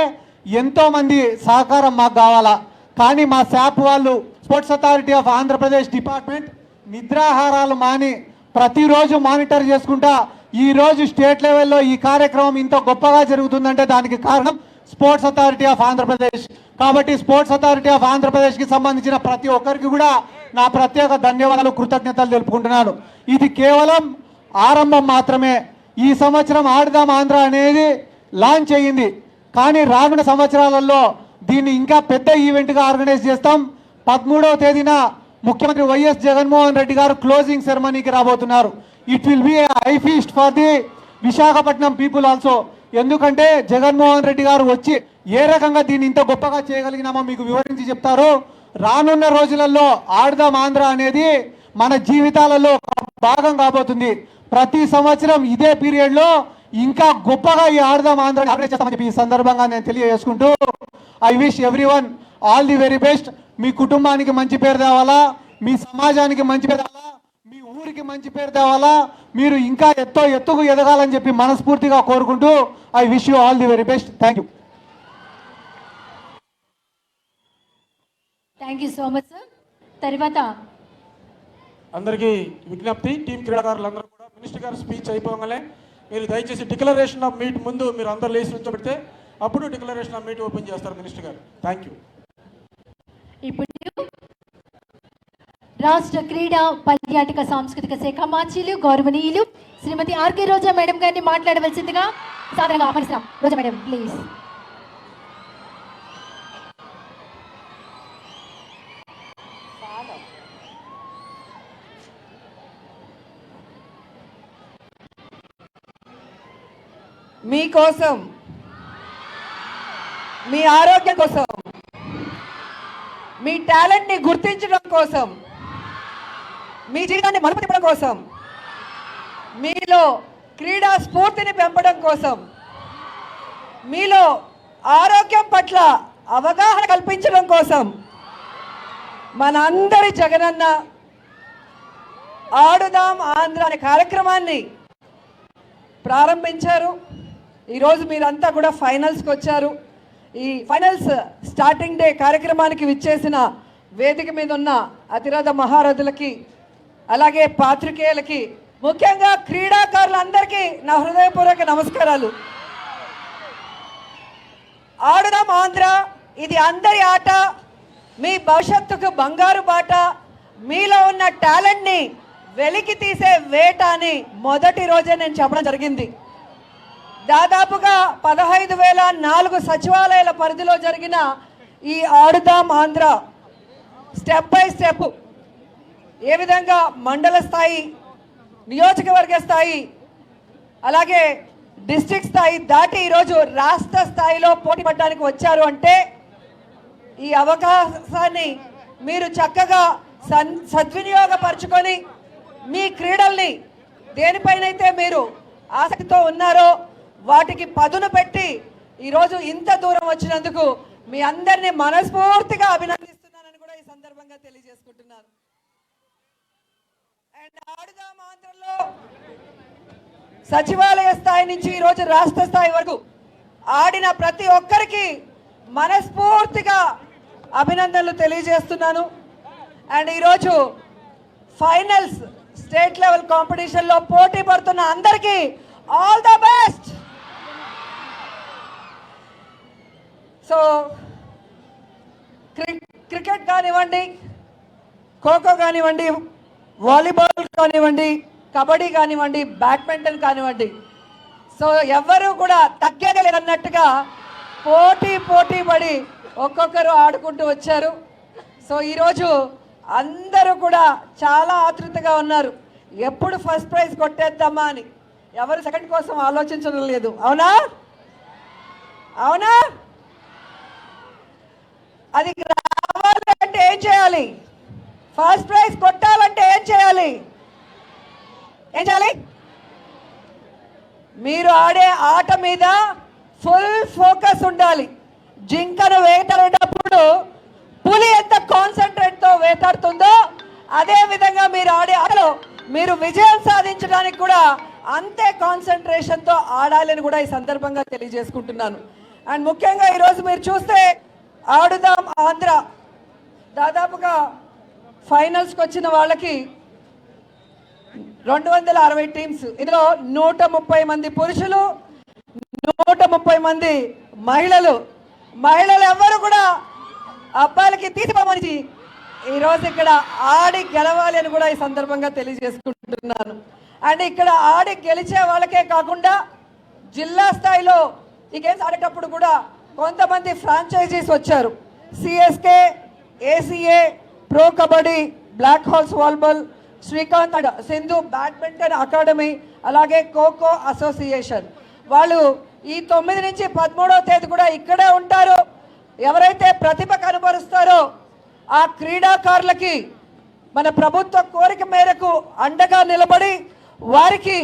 ఎంతోమంది సహకారం మాకు కావాలా. కానీ మా శాప్ వాళ్ళు, sports authority of Andhra Pradesh department నిద్రాహారాలు మాని ప్రతిరోజు మానిటర్ చేసుకుంటా ఈరోజు స్టేట్ లెవెల్లో ఈ కార్యక్రమం ఇంత గొప్పగా జరుగుతుందంటే దానికి కారణం స్పోర్ట్స్ అథారిటీ ఆఫ్ ఆంధ్రప్రదేశ్. కాబట్టి స్పోర్ట్స్ అథారిటీ ఆఫ్ ఆంధ్రప్రదేశ్కి సంబంధించిన ప్రతి ఒక్కరికి కూడా నా ప్రత్యేక ధన్యవాదాలు, కృతజ్ఞతలు తెలుపుకుంటున్నాను. ఇది కేవలం ఆరంభం మాత్రమే. ఈ సంవత్సరం ఆడుదాం ఆంధ్ర అనేది లాంచ్ అయ్యింది, కానీ రానున్న సంవత్సరాలలో దీన్ని ఇంకా పెద్ద ఈవెంట్గా ఆర్గనైజ్ చేస్తాం. 13వ తేదీన ముఖ్యమంత్రి వైఎస్ జగన్మోహన్ రెడ్డి గారు క్లోజింగ్ సెరమనీకి రాబోతున్నారు. It will be A I feast for the Visakhapatnam people also. ఎందుకంటే జగన్మోహన్ రెడ్డి గారు వచ్చి ఏ రకంగా దీన్ని ఇంత గొప్పగా చేయగలిగినామో మీకు వివరించి చెప్తారు. రానున్న రోజులలో ఆడుదాం ఆంధ్ర అనేది మన జీవితాలలో భాగం కాబోతుంది. ప్రతి సంవత్సరం ఇదే పీరియడ్లో ఇంకా గొప్పగా ఈ ఆడుదాం ఆంధ్ర ఆర్గనైజ్ చేస్తామని చెప్పి ఈ సందర్భంగా నేను తెలియజేసుకుంటూ I wish everyone all the very best. మీ కుటుంబానికి మంచి పేరు తేవాలా, మీ సమాజానికి మంచి పేరు తేవాలా, మీ ఊరికి మంచి పేరు తేవాలా, మీరు ఇంకా ఎత్తుకు ఎదగాలని చెప్పి మనస్ఫూర్తిగా కోరుకుంటూ I wish you all the very best. Thank you. Thank you so much sir. తర్వాత అందరికీ విజ్ఞప్తి, టీం క్రీడాకారులందరూ కూడా మినిస్టర్ గారు స్పీచ్ అయిపోగానే మీరు దయచేసి డిక్లరేషన్ ఆఫ్ మీట్ ముందు మీరు అందరూ లేచి నుంచోబెడితే అప్పుడు డిక్లరేషన్ ఆఫ్ మీట్ ఓపెన్ చేస్తారు మినిస్టర్ గారు. Thank you. ఇప్పుడు రాష్ట్ర క్రీడా పర్యాటక సాంస్కృతిక శాఖ మాచీలు గౌరవనీయులు శ్రీమతి ఆర్కే రోజా మేడం గారిని మాట్లాడవలసిందిగా సాధారణంగా ఆహ్వానిస్తాం. రోజా మేడం ప్లీజ్. మీకోసం, మీ ఆరోగ్యం కోసం, మీ టాలెంట్ని గుర్తించడం కోసం, మీ జీవితాన్ని మలుపు తిప్పడం కోసం, మీలో క్రీడా స్ఫూర్తిని పెంపడం కోసం, మీలో ఆరోగ్యం పట్ల అవగాహన కల్పించడం కోసం మన అందరి జగనన్న ఆడుదాం ఆంధ్ర అనే కార్యక్రమాన్ని ప్రారంభించారు. ఈరోజు మీరంతా కూడా ఫైనల్స్కి వచ్చారు. ఈ ఫైనల్స్ స్టార్టింగ్ డే కార్యక్రమానికి విచ్చేసిన వేదిక మీద ఉన్న అతిరథ మహారథులకి, అలాగే పాత్రికేయులకి, ముఖ్యంగా క్రీడాకారులందరికీ నా హృదయపూర్వక నమస్కారాలు. ఆడుదాం ఆంధ్ర ఇది అందరి ఆట, మీ భవిష్యత్తుకు బంగారు బాట, మీలో ఉన్న టాలెంట్ని వెలికి తీసే వేట అని మొదటి రోజే నేను చెప్పడం జరిగింది. దాదాపుగా 15,004 సచివాలయాల పరిధిలో జరిగిన ఈ ఆడుదాం ఆంధ్ర స్టెప్ బై స్టెప్ ఏ విధంగా మండల స్థాయి, నియోజకవర్గ స్థాయి, అలాగే డిస్ట్రిక్ట్ స్థాయి దాటి ఈరోజు రాష్ట్ర స్థాయిలో పోటీ పడడానికి వచ్చారు అంటే ఈ అవకాశాన్ని మీరు చక్కగా సద్వినియోగపరచుకొని మీ క్రీడల్ని దేనిపైనైతే మీరు ఆసక్తితో ఉన్నారో వాటికి పదును పెట్టి ఈరోజు ఇంత దూరం వచ్చినందుకు మీ అందరినీ మనస్ఫూర్తిగా అభినందిస్తున్నానని కూడా ఈ సందర్భంగా తెలియజేసుకుంటున్నాను. అండ్ ఆడుదాం ఆంధ్రలో సచివాలయ స్థాయి నుంచి ఈరోజు రాష్ట్ర స్థాయి వరకు ఆడిన ప్రతి ఒక్కరికి మనస్ఫూర్తిగా అభినందనలు తెలియజేస్తున్నాను. అండ్ ఈరోజు ఫైనల్స్ స్టేట్ లెవెల్ కాంపిటీషన్లో పోటీ పడుతున్న అందరికీ all the best. So cricket కానివ్వండి, ఖోఖో కానివ్వండి, వాలీబాల్ కానివ్వండి, కబడ్డీ కానివ్వండి, బ్యాడ్మింటన్ కానివ్వండి, సో ఎవ్వరూ కూడా తగ్గేదే లేదన్నట్టుగా పోటీ పడి ఒక్కొక్కరు ఆడుకుంటూ వచ్చారు. సో ఈరోజు అందరూ కూడా చాలా ఆతృతగా ఉన్నారు, ఎప్పుడు ఫస్ట్ ప్రైజ్ కొట్టేద్దామా అని. ఎవరు సెకండ్ కోసం ఆలోచించడం లేదు. అవునా అవునా? అది రావాలంటే ఏం చేయాలి? ఫస్ట్ ప్రైజ్ కొట్టాలంటే ఏం చేయాలి? మీరు ఆడే ఆట మీద ఫుల్ ఫోకస్ ఉండాలి. జింకను వేటాడేటప్పుడు పులి ఎంత కాన్సన్ట్రేట్తో వేటాడుతుందో అదే విధంగా మీరు ఆడే ఆటలో మీరు విజయం సాధించడానికి కూడా అంతే కాన్సన్ట్రేషన్తో ఆడాలని కూడా ఈ సందర్భంగా తెలియజేసుకుంటున్నాను. అండ్ ముఖ్యంగా ఈరోజు మీరు చూస్తే ఆడుదాం ఆంధ్ర దాదాపుగా ఫైనల్స్కి వచ్చిన వాళ్ళకి 260 టీమ్స్, ఇందులో 130 మంది పురుషులు, 130 మంది మహిళలు. ఎవ్వరు కూడా అబ్బాయిలకి తీసిపోమని ఈరోజు ఇక్కడ ఆడి గెలవాలి అని కూడా ఈ సందర్భంగా తెలియజేసుకుంటున్నాను. అండ్ ఇక్కడ ఆడి గెలిచే వాళ్ళకే కాకుండా జిల్లా స్థాయిలో ఈ గేమ్స్ ఆడేటప్పుడు కూడా కొంతమంది ఫ్రాంచైజీస్ వచ్చారు. CSK, ACA, pro kabaddi, black hawks volleyball, Srikanth and Sindhu badminton academy, అలాగే ఖోఖో అసోసియేషన్ వాళ్ళు ఈ 9 నుంచి 13వ తేదీ కూడా ఇక్కడే ఉంటారు. ఎవరైతే ప్రతిభ కనబరుస్తారో ఆ క్రీడాకారులకి మన ప్రభుత్వ కోరిక మేరకు అండగా నిలబడి వారికి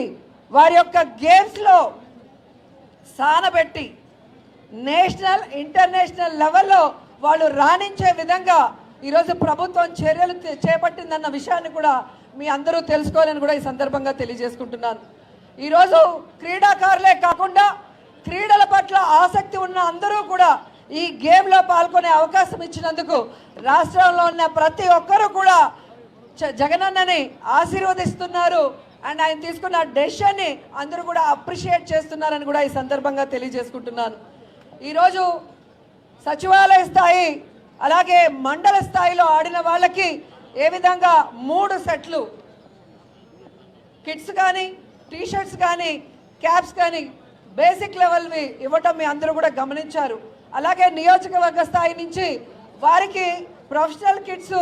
వారి యొక్క గేమ్స్లో సానబెట్టి నేషనల్ ఇంటర్నేషనల్ లెవెల్లో వాళ్ళు రాణించే విధంగా ఈరోజు ప్రభుత్వం చర్యలు చేపట్టిందన్న విషయాన్ని కూడా మీ అందరూ తెలుసుకోవాలని కూడా ఈ సందర్భంగా తెలియజేసుకుంటున్నాను. ఈరోజు క్రీడాకారులే కాకుండా క్రీడల పట్ల ఆసక్తి ఉన్న అందరూ కూడా ఈ గేమ్లో పాల్గొనే అవకాశం ఇచ్చినందుకు రాష్ట్రంలో ఉన్న ప్రతి ఒక్కరూ కూడా జగనన్నని ఆశీర్వదిస్తున్నారు. అండ్ ఆయన తీసుకున్న డెసిషన్ని అందరూ కూడా అప్రిషియేట్ చేస్తున్నారని కూడా ఈ సందర్భంగా తెలియజేసుకుంటున్నాను. ఈరోజు సచివాలయ స్థాయి అలాగే మండల స్థాయిలో ఆడిన వాళ్ళకి ఏ విధంగా 3 సెట్లు కిట్స్ కానీ, టీషర్ట్స్ కానీ, క్యాప్స్ కానీ బేసిక్ లెవెల్వి ఇవ్వటం మీ అందరూ కూడా గమనించారు. అలాగే నియోజకవర్గ స్థాయి నుంచి వారికి ప్రొఫెషనల్ కిట్స్,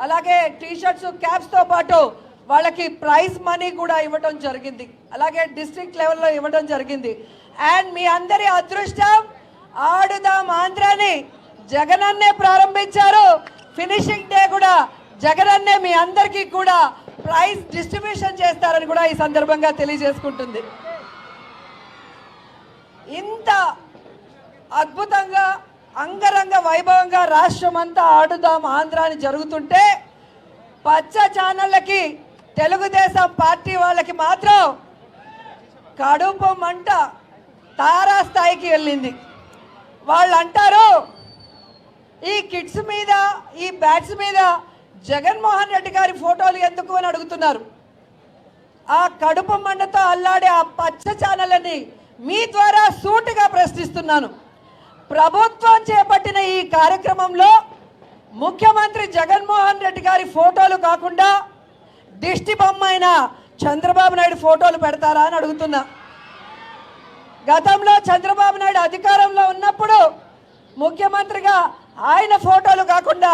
అలాగే టీషర్ట్స్, క్యాప్స్తో పాటు వాళ్ళకి ప్రైజ్ మనీ కూడా ఇవ్వడం జరిగింది. అలాగే డిస్ట్రిక్ట్ లెవెల్లో ఇవ్వడం జరిగింది. అండ్ మీ అందరి అదృష్టం, ఆడుదాం ఆంధ్రాని జగనన్నే ప్రారంభించారు. ఫినిషింగ్ డే కూడా జగనన్నే మీ అందరికీ కూడా ప్రైజ్ డిస్ట్రిబ్యూషన్ చేస్తారని కూడా ఈ సందర్భంగా తెలియజేసుకుంటుంది. ఇంత అద్భుతంగా అంగరంగ వైభవంగా రాష్ట్రం అంతా ఆడుదాం ఆంధ్రాని జరుగుతుంటే పచ్చ ఛానళ్ళకి, తెలుగుదేశం పార్టీ వాళ్ళకి మాత్రం కడుపు మంట తారా స్థాయికి వెళ్ళింది. వాళ్ళు అంటారు ఈ కిట్స్ మీద, ఈ బ్యాట్స్ మీద జగన్మోహన్ రెడ్డి గారి ఫోటోలు ఎందుకు అని అడుగుతున్నారు. ఆ కడుపు మంటతో అల్లాడే ఆ పచ్చ ఛానళ్ళని మీ ద్వారా సూటిగా ప్రశ్నిస్తున్నాను. ప్రభుత్వం చేపట్టిన ఈ కార్యక్రమంలో ముఖ్యమంత్రి జగన్మోహన్ రెడ్డి గారి ఫోటోలు కాకుండా దిష్టి బొమ్మ అయిన చంద్రబాబు నాయుడు ఫోటోలు పెడతారా అని అడుగుతున్నా. గతంలో చంద్రబాబు నాయుడు అధికారంలో ఉన్నప్పుడు ముఖ్యమంత్రిగా ఆయన ఫోటోలు కాకుండా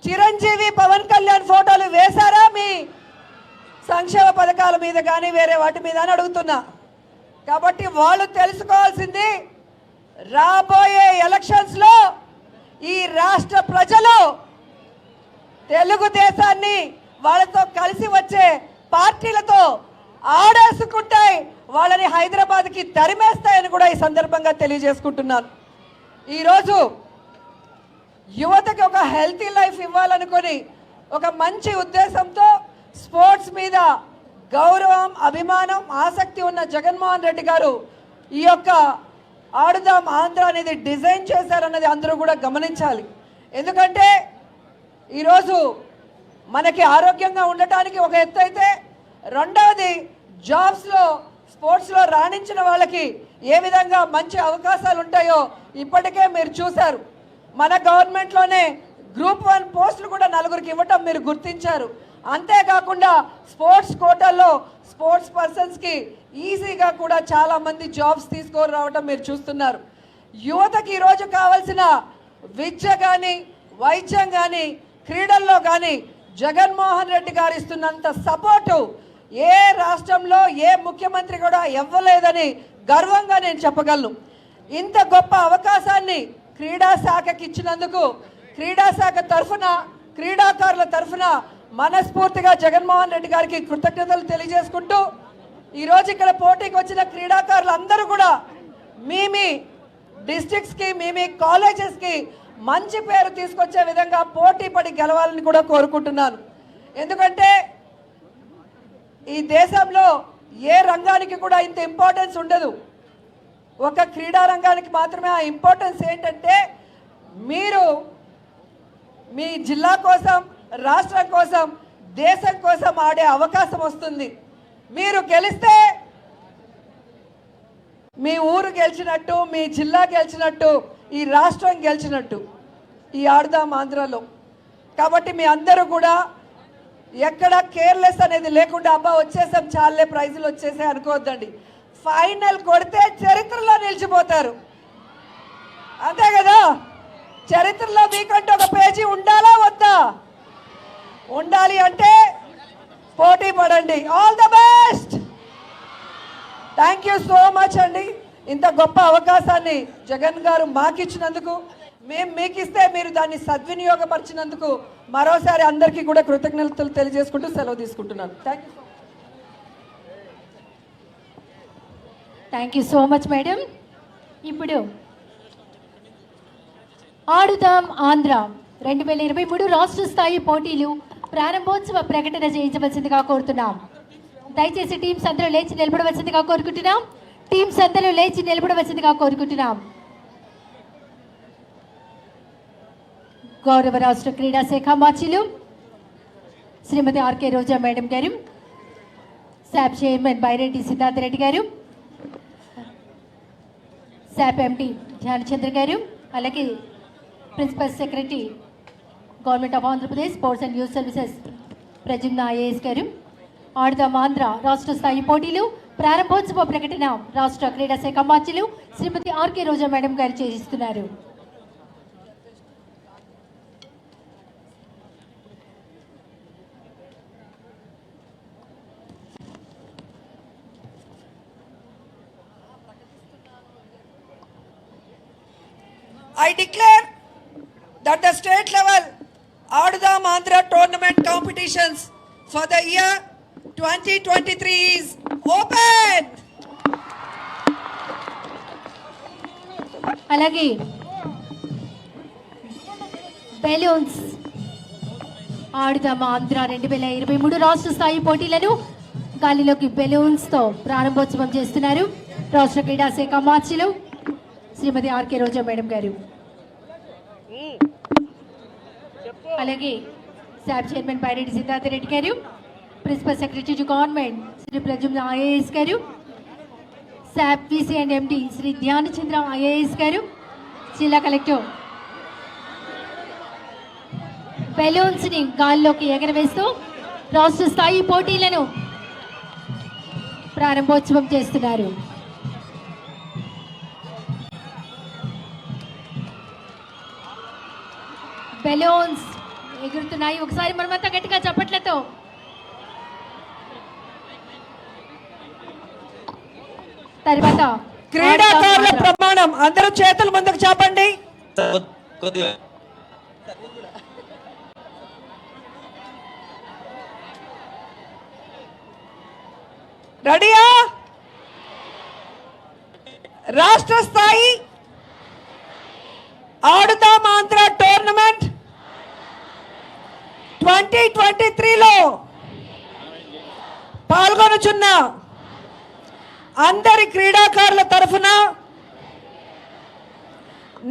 చిరంజీవి, పవన్ కళ్యాణ్ ఫోటోలు వేశారా మీ సంక్షేమ పథకాల మీద కానీ వేరే వాటి మీద అని అడుగుతున్నా. కాబట్టి వాళ్ళు తెలుసుకోవాల్సింది రాబోయే ఎలక్షన్స్లో ఈ రాష్ట్ర ప్రజలు తెలుగుదేశాన్ని వాళ్ళతో కలిసి వచ్చే పార్టీలతో ఆడేసుకుంటాయి, వాళ్ళని హైదరాబాద్కి తరిమేస్తాయని కూడా ఈ సందర్భంగా తెలియజేసుకుంటున్నాను. ఈరోజు యువతకి ఒక హెల్తీ లైఫ్ ఇవ్వాలనుకొని ఒక మంచి ఉద్దేశంతో స్పోర్ట్స్ మీద గౌరవం, అభిమానం, ఆసక్తి ఉన్న జగన్మోహన్ రెడ్డి గారు ఈ యొక్క ఆడుదాం ఆంధ్ర అనేది డిజైన్ చేశారన్నది అందరూ కూడా గమనించాలి. ఎందుకంటే ఈరోజు మనకి ఆరోగ్యంగా ఉండటానికి ఒక ఎత్తు అయితే, రెండవది జాబ్స్లో స్పోర్ట్స్లో రాణించిన వాళ్ళకి ఏ విధంగా మంచి అవకాశాలు ఉంటాయో ఇప్పటికే మీరు చూశారు. మన గవర్నమెంట్లోనే గ్రూప్ 1 పోస్టులు కూడా 4కి ఇవ్వటం మీరు గుర్తించారు. అంతేకాకుండా స్పోర్ట్స్ కోటాల్లో స్పోర్ట్స్ పర్సన్స్కి ఈజీగా కూడా చాలామంది జాబ్స్ తీసుకొని రావటం మీరు చూస్తున్నారు. యువతకి ఈరోజు కావాల్సిన విద్య కానీ, వైద్యం కానీ, క్రీడల్లో కానీ జగన్మోహన్ రెడ్డి గారు ఇస్తున్నంత సపోర్టు ఏ రాష్ట్రంలో ఏ ముఖ్యమంత్రి కూడా ఇవ్వలేదని గర్వంగా నేను చెప్పగలను. ఇంత గొప్ప అవకాశాన్ని క్రీడా శాఖకి ఇచ్చినందుకు క్రీడా శాఖ తరఫున, క్రీడాకారుల తరఫున మనస్ఫూర్తిగా జగన్మోహన్ రెడ్డి గారికి కృతజ్ఞతలు తెలియజేసుకుంటూ, ఈరోజు ఇక్కడ పోటీకి వచ్చిన క్రీడాకారులు అందరూ కూడా మీ డిస్ట్రిక్ట్స్కి, మీ కాలేజెస్కి మంచి పేరు తీసుకొచ్చే విధంగా పోటీ పడి గెలవాలని కూడా కోరుకుంటున్నాను. ఎందుకంటే ఈ దేశంలో ఏ రంగానికి కూడా ఇంత ఇంపార్టెన్స్ ఉండదు, ఒక క్రీడా రంగానికి మాత్రమే ఆ ఇంపార్టెన్స్. ఏంటంటే మీరు మీ జిల్లా కోసం, రాష్ట్రం కోసం, దేశం కోసం ఆడే అవకాశం వస్తుంది. మీరు గెలిస్తే మీ ఊరు గెలిచినట్టు, మీ జిల్లా గెలిచినట్టు, ఈ రాష్ట్రం గెలిచినట్టు ఈ ఆడుదాం ఆంధ్రలో. కాబట్టి మీ అందరూ కూడా ఎక్కడ కేర్లెస్ అనేది లేకుండా అబ్బా వచ్చేసాం చాలే ప్రైజులు వచ్చేసాయి అనుకోవద్దండి. ఫైనల్ కొడితే చరిత్రలో నిలిచిపోతారు, అంతే కదా. చరిత్రలో మీకంటే ఒక పేజీ ఉండాలా వద్దా? ఉండాలి అంటే పోటీ పడండి. All the best. Thank you so much అండి. ఇంత గొప్ప అవకాశాన్ని జగన్ గారు మాకిచ్చినందుకు, మేము మీకు ఇస్తే మీరు దాన్ని సద్వినియోగపరిచినందుకు మరోసారి అందరికీ కూడా కృతజ్ఞతలు తెలియజేసుకుంటూ సెలవు తీసుకుంటున్నాను. Thank you so much madam. ఇప్పుడు ఆడుదాం ఆంధ్ర 2023 రాష్ట్ర స్థాయి పోటీలు ప్రారంభోత్సవ ప్రకటన చేయించవలసిందిగా కోరుతున్నాం. దయచేసి టీమ్స్ అందరూ లేచి నిలబడవలసిందిగా కోరుకుంటున్నాం. టీమ్స్ అందరూ లేచి నిలబడవలసిందిగా కోరుకుంటున్నాం. గౌరవ రాష్ట్ర క్రీడా శాఖ మాచిలు శ్రీమతి ఆర్కే రోజా మేడం గారు, శాప్ చైర్మన్ బైరెడ్డి సిద్ధార్థ రెడ్డి గారు, శాప్ ఎండి ధ్యానచంద్ర గారు, అలాగే principal secretary government of Andhra Pradesh sports and youth services Pradyumna IAS గారు. ఆడుదాం ఆంధ్ర రాష్ట్ర స్థాయి పోటీలు ప్రారంభోత్సవ ప్రకటన రాష్ట్ర క్రీడా శాఖ మాచిలు శ్రీమతి ఆర్కే రోజా మేడం గారు చేయిస్తున్నారు. I declare that the state level Adudam Andhra tournament competitions for the year 2023 is open. అలాగే బెలూన్స్ ఆడుదాం ఆంధ్ర 2023 రాష్ట్ర స్థాయి పోటీలను గాలిలోకి బెలూన్స్తో ప్రారంభోత్సవం చేస్తున్నారు రాష్ట్ర క్రీడా శాఖ మార్చిలు శ్రీమతి ఆర్కే రోజా మేడం గారు. అలాగే శాప్ చైర్మన్ బైరెడ్డి సిద్ధార్థ రెడ్డి గారు, principal secretary to government Shri Pradyumna IAS గారు, SAAP VC and MD Shri Dhyanachandra IAS గారు, జిల్లా కలెక్టర్ బెలూన్స్ని గాల్లోకి ఎగరవేస్తూ రాష్ట్ర స్థాయి పోటీలను ప్రారంభోత్సవం చేస్తున్నారు. బెలూన్స్ ఎగురుతున్నాయి. ఒకసారి మనమంతా గట్టిగా చప్పట్లతో తర్వాత క్రీడాకారుల ప్రమాణం అందరూ చేతులు ముందుకు చాపండి. రెడీయా? రాష్ట్ర స్థాయి ఆడుదాం ఆంధ్ర టోర్నమెంట్ 2023లో పాల్గొనుచున్న అందరి క్రీడాకారుల తరఫున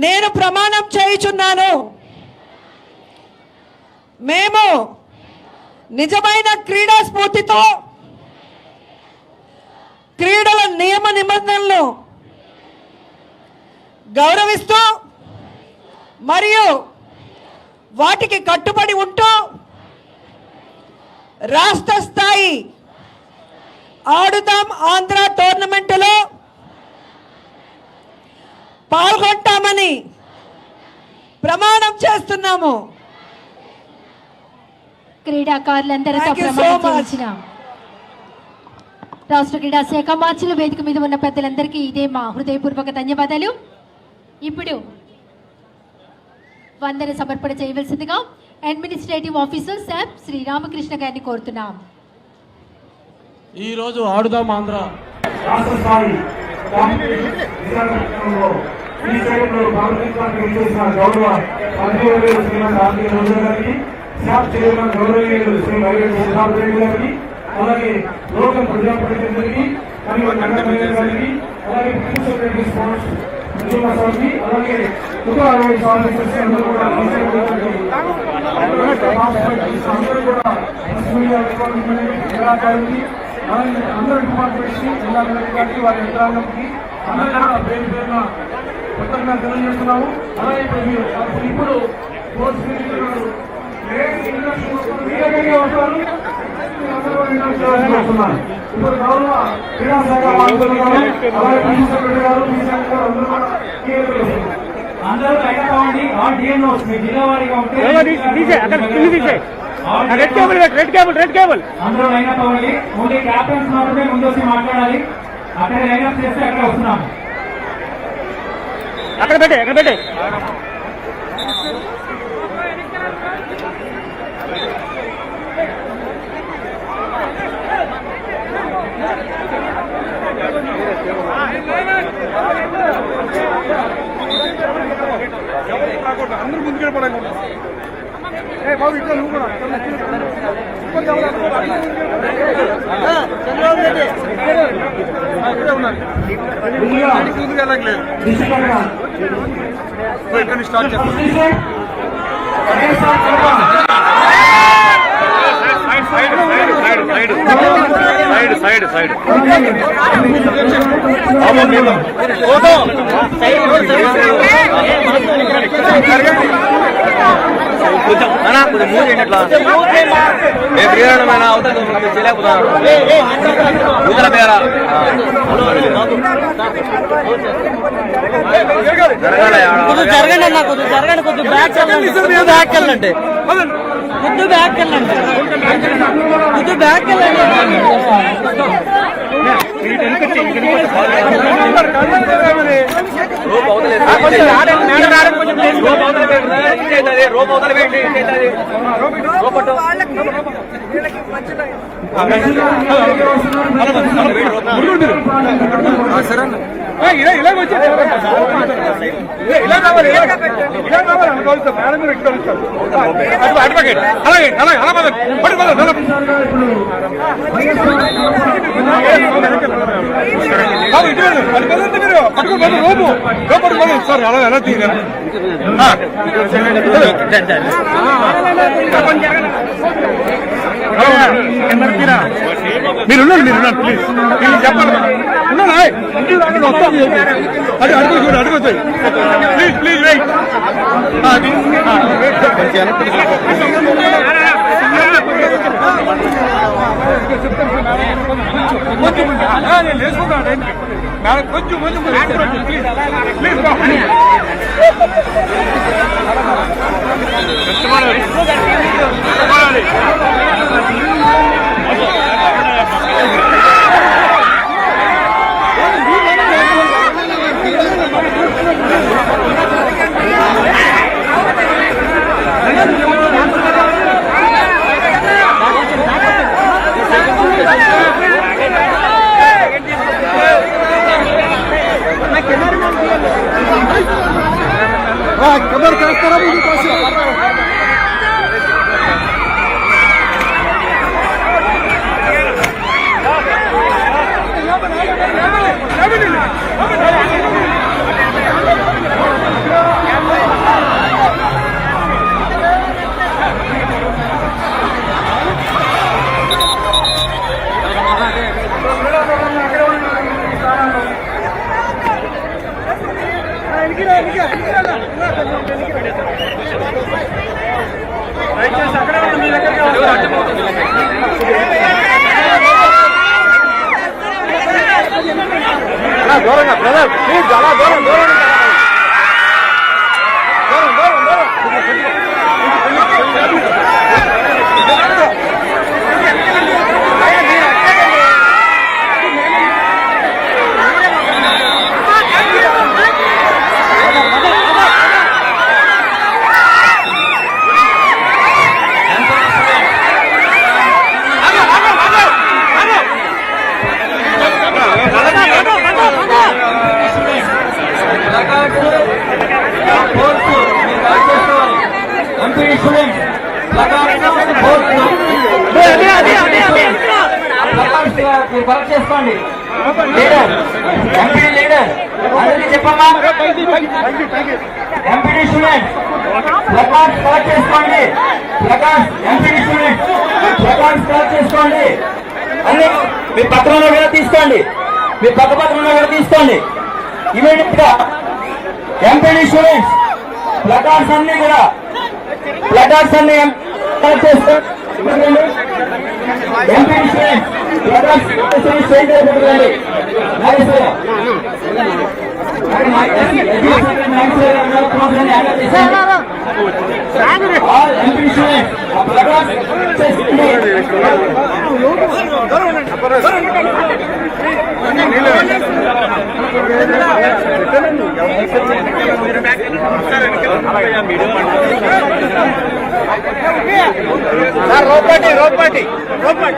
నేను ప్రమాణం చేయుచున్నాను. మేము నిజమైన క్రీడా స్ఫూర్తితో క్రీడల నియమ నిబంధనలను గౌరవిస్తూ మరియు వాటికి కట్టుబడి ఉంటూ రాష్ట్ర స్థాయి ఆడుదాం ఆంధ్ర టోర్నమెంటులో పాల్గొంటామని ప్రమాణం చేస్తున్నాము. క్రీడాకారులందరితో Thank you so ప్రమాణం much. చేయించిన రాష్ట్ర క్రీడా శాఖ మార్చుల వేదిక మీద ఉన్న పెద్దలందరికీ ఇదే మా హృదయపూర్వక ధన్యవాదాలు. ఇప్పుడు వందన సమర్పణ చేయవలసిందిగా administrative officer sir Shri Ramakrishna గారిని కోరుతున్నాం. ఈరోజు ఆడుదాం ఆంధ్ర రాష్ట్ర స్థాయి కాంపిటీషన్ విశాఖపట్నంలో ఈ సైడ్లో భారతదేశానికి విచ్చేసిన గౌరవ మంత్రివర్యులు శ్రీమతి ఆర్కే రోజా గారికి, శాప్ చైర్మన్ గౌరవనీయులు శ్రీ వైరెడ్డి సిద్ధార్థ రెడ్డి గారికి, అలాగే లోకల్ ప్రజాప్రతినిధులకి మరియు నగర మేయర్ గారికి, అలాగే ప్రిన్సిపల్ సెక్రటరీ స్పోర్ట్స్ స్వామి, అలాగే ఉప ఆరోగ్య ఆఫీసర్స్ అందరూ కూడా అందరూ కూడా క్రీడాకారులకి అందరూ డిపార్ట్మెంట్స్ కి జిల్లా కలెక్టర్ గారికి వారి యంత్రాంగంకి అందరూ కూడా పేరు పేరున కృతజ్ఞతలు తెలియజేస్తున్నాము. అలాగే ఇప్పుడు స్పోర్ట్స్ మినిస్టర్ గారు ఇప్పుడు గౌరవ క్రీడా శాఖ మంత్రులు గారు, అలాగే ప్రిన్సిపల్ సెక్రటరీ గారు, అందరూ కూడా అందరూ లైన్ అవ్వండి. ఆల్ డిఎంఓ మీ జిల్లా వారీగా ఉంటే రెడ్ కేబుల్ అందరూ లైన్ అప్ అవ్వండి. ఓన్లీ క్యాప్టెన్స్ మాత్రమే ముందు వచ్చి మాట్లాడాలి. అక్కడ లైన్ అప్ చేస్తే అక్కడ వస్తున్నాము. అక్కడ పెట్టే అందరూ ముందుకు వెళ్ళిపోవడానికి బాబు ఇట్లా నువ్వు కూడా ముందుకు వెళ్ళట్లేదు ఇక్కడ స్టార్ట్ చేస్తాం. సైడ్ కొంచెం కొంచెం మూవ్ చేయండి. అట్లా జరగండి అన్న, కొద్దిగా జరగండి, కొద్దిగా బ్యాక్ వెళ్ళండి, కొద్దిగా బ్యాక్ వెళ్ళండి, కొద్దిగా బ్యాక్ వెళ్ళండి, కొద్దిగా బ్యాక్ వెళ్ళండి. ఇలా వచ్చి ఇలా కావాలి, ఇలా కావాలి అనుకోవాలి. మేడం మీరు ఇక్కడ అడ్వకేట్ అలాగే అలాగే అలా మీరు పట్టుకోవాలి రోబు పట్టుకోవాలి సార్. అలా ఎలా తీయాలి మీరు ఉండండి ప్లీజ్ చెప్పండి. అడుగుతాయి ప్లీజ్ ప్లీజ్ వెయిట్. కొంచెం నేను వేసుకుంటాను. కొంచెం ప్లీజ్ ప్లీజ్ దూరంగా బ్రదర్ ప్లీజ్ అలా దూరం దూరం కరెక్ట్ చేసుకోండి లీడర్ ఎంపీ లీడర్ అందరికీ చెప్పమ్మా ఎంపీడీ స్టూడెంట్ ప్లకార్డ్స్ కలెక్ట్ చేసుకోండి placards MPD student placards collect చేసుకోండి అన్ని మీ పత్రంలో కూడా తీసుకోండి మీ పక్క పత్రంలో కూడా తీసుకోండి ఇమీడియట్ గా ఎంపీడీ స్టూడెంట్స్ ప్లకార్డ్స్ అన్ని కూడా ప్లకార్డ్స్ అన్ని కలెక్ట్ చేసుకోండి MPD students road party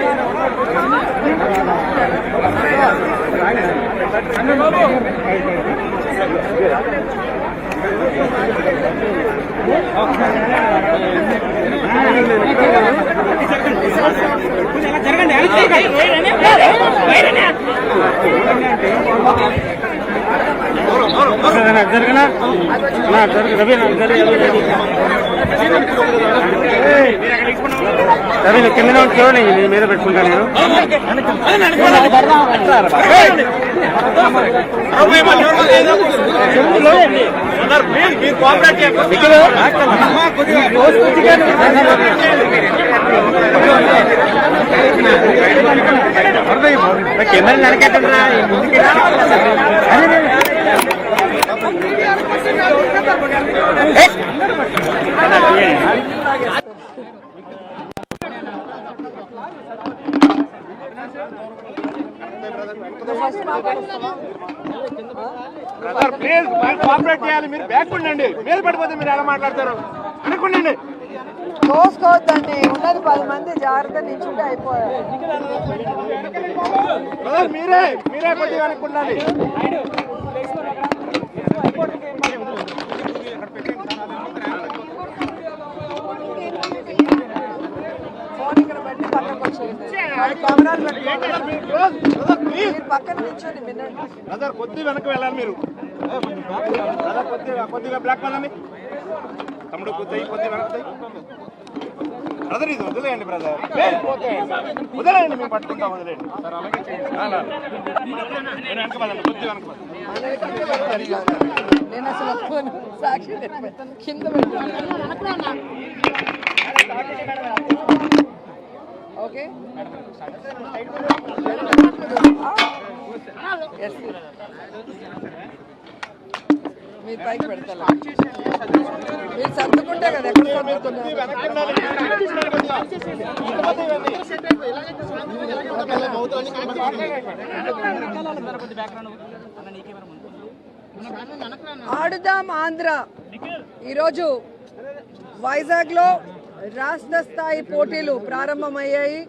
Ravi కింద చూడండి మీద పెట్టుకుంటాను నేను కెమెరా నరకెట్టరా ప్లీజ్ కోఆపరేట్ చేయాలి. మీరు బ్యాక్ ఉండండి, మీద పడిపోతే మీరు ఎలా మాట్లాడతారు అనుకుండండి. తోసుకోవద్దండి, ఉన్నది 10 మంది జాగ్రత్త నిల్చుంటే అయిపోయారు. మీరే కొద్దిగా అనుకుండాలి. ఫోన్ ఇక్కడ పెట్టి పక్కకు వచ్చేయండి. కెమెరాలు పెట్టుకోండి, పక్కన నిల్చొని వినండి. బ్రదర్ కొద్దిగా వెనక్కి వెళ్ళాలి మీరు. బ్రదర్ కొద్దిగా బ్లాక్ వెళ్ళండి. తమ్ముడు కొద్దిగా వెనక్కి. బ్రదర్ ఇది వదిలేయండి, బ్రదర్ వదిలేయండి, మేము పట్టుకుంటాం, వదిలేయండి. నేను అసలు సాక్షి కింద పెట్టుకున్నాను. ఓకే మీరు పైకి పెడతారా? మీరు సర్దుకుంటే కదా ఎక్కడ ఆడుదాం ఆంధ్ర ఈరోజు వైజాగ్లో రాష్ట్ర స్థాయి పోటీలు ప్రారంభమయ్యాయి.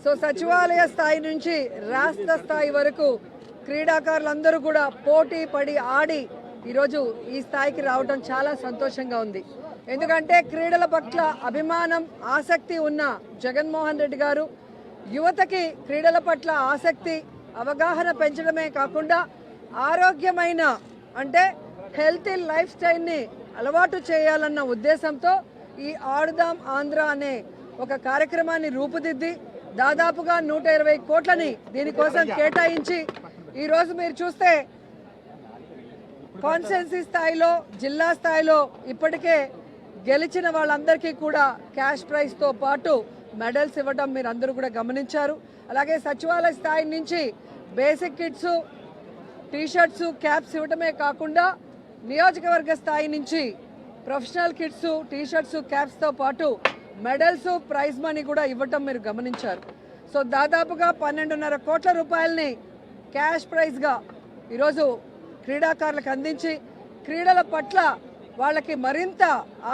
సో సచివాలయ స్థాయి నుంచి రాష్ట్ర స్థాయి వరకు క్రీడాకారులందరూ కూడా పోటీ పడి ఆడి ఈరోజు ఈ స్థాయికి రావడం చాలా సంతోషంగా ఉంది. ఎందుకంటే క్రీడల పట్ల అభిమానం, ఆసక్తి ఉన్న జగన్మోహన్ రెడ్డి గారు యువతకి క్రీడల పట్ల ఆసక్తి, అవగాహన పెంచడమే కాకుండా ఆరోగ్యమైన అంటే హెల్తీ లైఫ్ స్టైల్ని అలవాటు చేయాలన్న ఉద్దేశంతో ఈ ఆడుదాం ఆంధ్ర అనే ఒక కార్యక్రమాన్ని రూపుదిద్ది దాదాపుగా 120 కోట్లని దీనికోసం కేటాయించి ఈరోజు మీరు చూస్తే కాన్స్టిట్యున్సీ స్థాయిలో, జిల్లా స్థాయిలో ఇప్పటికే గెలిచిన వాళ్ళందరికీ కూడా క్యాష్ ప్రైజ్తో పాటు మెడల్స్ ఇవ్వడం మీరు అందరూ కూడా గమనించారు. అలాగే సచివాలయ స్థాయి నుంచి బేసిక్ కిట్స్, టీషర్ట్స్, క్యాప్స్ ఇవ్వడమే కాకుండా నియోజకవర్గ స్థాయి నుంచి ప్రొఫెషనల్ కిట్స్, టీషర్ట్స్, క్యాప్స్తో పాటు మెడల్స్, ప్రైజ్ మనీ కూడా ఇవ్వటం మీరు గమనించారు. సో దాదాపుగా 12.5 కోట్ల రూపాయలని క్యాష్ ప్రైజ్గా ఈరోజు క్రీడాకారులకు అందించి క్రీడల పట్ల వాళ్ళకి మరింత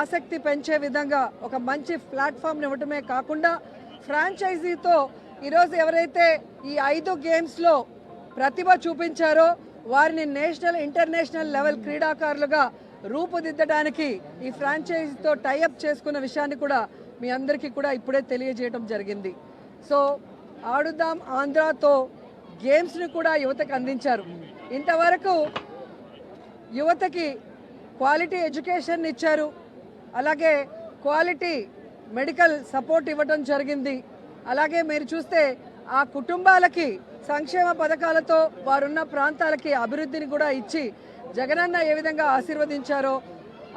ఆసక్తి పెంచే విధంగా ఒక మంచి ప్లాట్ఫామ్ని ఇవ్వటమే కాకుండా ఫ్రాంచైజీతో ఈరోజు ఎవరైతే ఈ 5 గేమ్స్లో ప్రతిభ చూపించారో వారిని నేషనల్, ఇంటర్నేషనల్ లెవెల్ క్రీడాకారులుగా రూపుదిద్దడానికి ఈ ఫ్రాంచైజీతో టైఅప్ చేసుకున్న విషయాన్ని కూడా మీ అందరికీ కూడా ఇప్పుడే తెలియజేయడం జరిగింది. సో ఆడుదాం ఆంధ్రాతో గేమ్స్ని కూడా యువతకు అందించారు. ఇంతవరకు యువతకి క్వాలిటీ ఎడ్యుకేషన్ ఇచ్చారు, అలాగే క్వాలిటీ మెడికల్ సపోర్ట్ ఇవ్వడం జరిగింది. అలాగే మీరు చూస్తే ఆ కుటుంబాలకి సంక్షేమ పథకాలతో వారున్న ప్రాంతాలకి అభివృద్ధిని కూడా ఇచ్చి జగనన్న ఏ విధంగా ఆశీర్వదించారో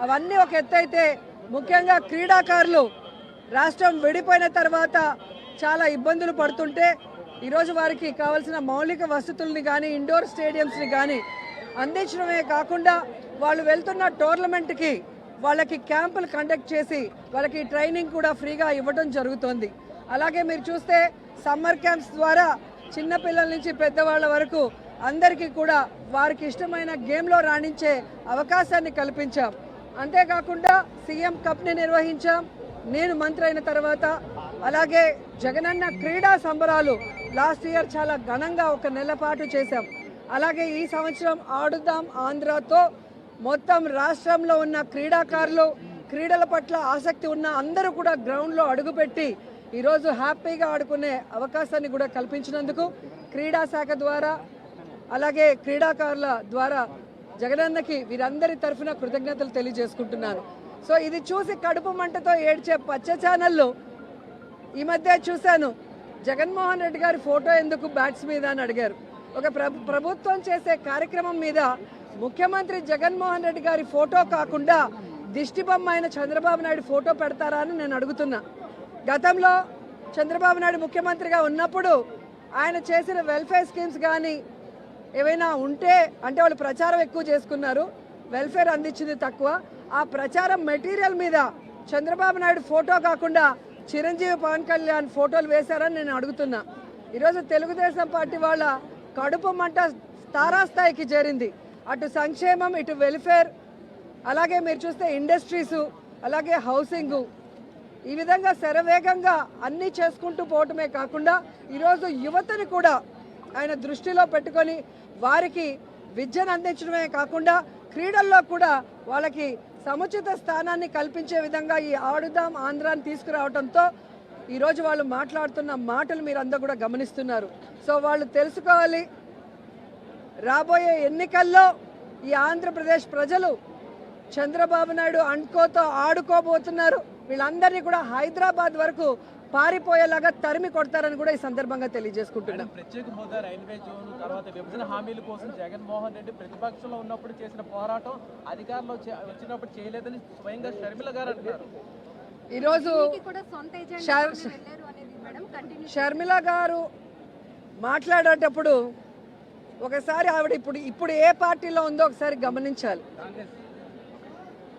అవన్నీ ఒక ఎత్తైతే, ముఖ్యంగా క్రీడాకారులు రాష్ట్రం విడిపోయిన తర్వాత చాలా ఇబ్బందులు పడుతుంటే ఈరోజు వారికి కావాల్సిన మౌలిక వసతుల్ని కానీ, ఇండోర్ స్టేడియంస్ని కానీ అందించడమే కాకుండా వాళ్ళు వెళ్తున్న టోర్నమెంట్కి వాళ్ళకి క్యాంపులు కండక్ట్ చేసి వాళ్ళకి ట్రైనింగ్ కూడా ఫ్రీగా ఇవ్వడం జరుగుతుంది. అలాగే మీరు చూస్తే సమ్మర్ క్యాంప్స్ ద్వారా చిన్నపిల్లల నుంచి పెద్దవాళ్ళ వరకు అందరికీ కూడా వారికి ఇష్టమైన గేమ్లో రాణించే అవకాశాన్ని కల్పించాం. అంతేకాకుండా సీఎం కప్ని నిర్వహించాం నేను మంత్రి అయిన తర్వాత. అలాగే జగనన్న క్రీడా సంబరాలు లాస్ట్ ఇయర్ చాలా ఘనంగా 1 నెల పాటు చేశాం. అలాగే ఈ సంవత్సరం ఆడుదాం ఆంధ్రాతో మొత్తం రాష్ట్రంలో ఉన్న క్రీడాకారులు, క్రీడల పట్ల ఆసక్తి ఉన్న అందరూ కూడా గ్రౌండ్లో అడుగుపెట్టి ఈరోజు హ్యాపీగా ఆడుకునే అవకాశాన్ని కూడా కల్పించినందుకు క్రీడా శాఖ ద్వారా, అలాగే క్రీడాకారుల ద్వారా జగనన్నకి వీరందరి తరఫున కృతజ్ఞతలు తెలియజేసుకుంటున్నాను. సో ఇది చూసి కడుపు మంటతో ఏడ్చే పచ్చ ఛానళ్ళు ఈ మధ్య చూశాను. జగన్మోహన్ రెడ్డి గారి ఫోటో ఎందుకు బ్యాట్స్ మీద అని అడిగారు. ఒక ప్రభుత్వం చేసే కార్యక్రమం మీద ముఖ్యమంత్రి జగన్మోహన్ రెడ్డి గారి ఫోటో కాకుండా దిష్టి బొమ్మ అయిన చంద్రబాబు నాయుడు ఫోటో పెడతారా అని నేను అడుగుతున్నా. గతంలో చంద్రబాబు నాయుడు ముఖ్యమంత్రిగా ఉన్నప్పుడు ఆయన చేసిన వెల్ఫేర్ స్కీమ్స్ కానీ ఏవైనా ఉంటే, అంటే వాళ్ళు ప్రచారం ఎక్కువ చేసుకున్నారు, వెల్ఫేర్ అందించింది తక్కువ. ఆ ప్రచారం మెటీరియల్ మీద చంద్రబాబు నాయుడు ఫోటో కాకుండా చిరంజీవి, పవన్ కళ్యాణ్ ఫోటోలు వేశారని నేను అడుగుతున్నా. ఈరోజు తెలుగుదేశం పార్టీ వాళ్ళ కడుపు మంట తారాస్థాయికి చేరింది. అటు సంక్షేమం, ఇటు వెల్ఫేర్, అలాగే మీరు చూస్తే ఇండస్ట్రీసు, అలాగే హౌసింగు, ఈ విధంగా శరవేగంగా అన్నీ చేసుకుంటూ పోవటమే కాకుండా ఈరోజు యువతని కూడా ఆయన దృష్టిలో పెట్టుకొని వారికి విద్యను అందించడమే కాకుండా క్రీడల్లో కూడా వాళ్ళకి సముచిత స్థానాన్ని కల్పించే విధంగా ఈ ఆడుదాం ఆంధ్రాని తీసుకురావడంతో ఈరోజు వాళ్ళు మాట్లాడుతున్న మాటలు మీరు అందరూ కూడా గమనిస్తున్నారు. సో వాళ్ళు తెలుసుకోవాలి, రాబోయే ఎన్నికల్లో ఈ ఆంధ్రప్రదేశ్ ప్రజలు చంద్రబాబు నాయుడు అండ్కోతో ఆడుకోబోతున్నారు. వీళ్ళందరినీ కూడా హైదరాబాద్ వరకు పారిపోయేలాగా తరిమి కొడతారని కూడా ఈ సందర్భంగా తెలియజేసుకుంటున్నాం. ప్రత్యేక హోదా, రైల్వే జోన్ తర్వాత విభజన హామీల కోసం జగన్మోహన్ రెడ్డి ప్రతిపక్షంలో ఉన్నప్పుడు చేసిన పోరాటం అధికారంలో వచ్చినప్పుడు చేయలేదని స్వయంగా షర్మిల గారు అంటున్నారు. ఈరోజు షర్మిల గారు మాట్లాడేటప్పుడు ఒకసారి ఆవిడ ఇప్పుడు ఏ పార్టీలో ఉందో ఒకసారి గమనించాలి.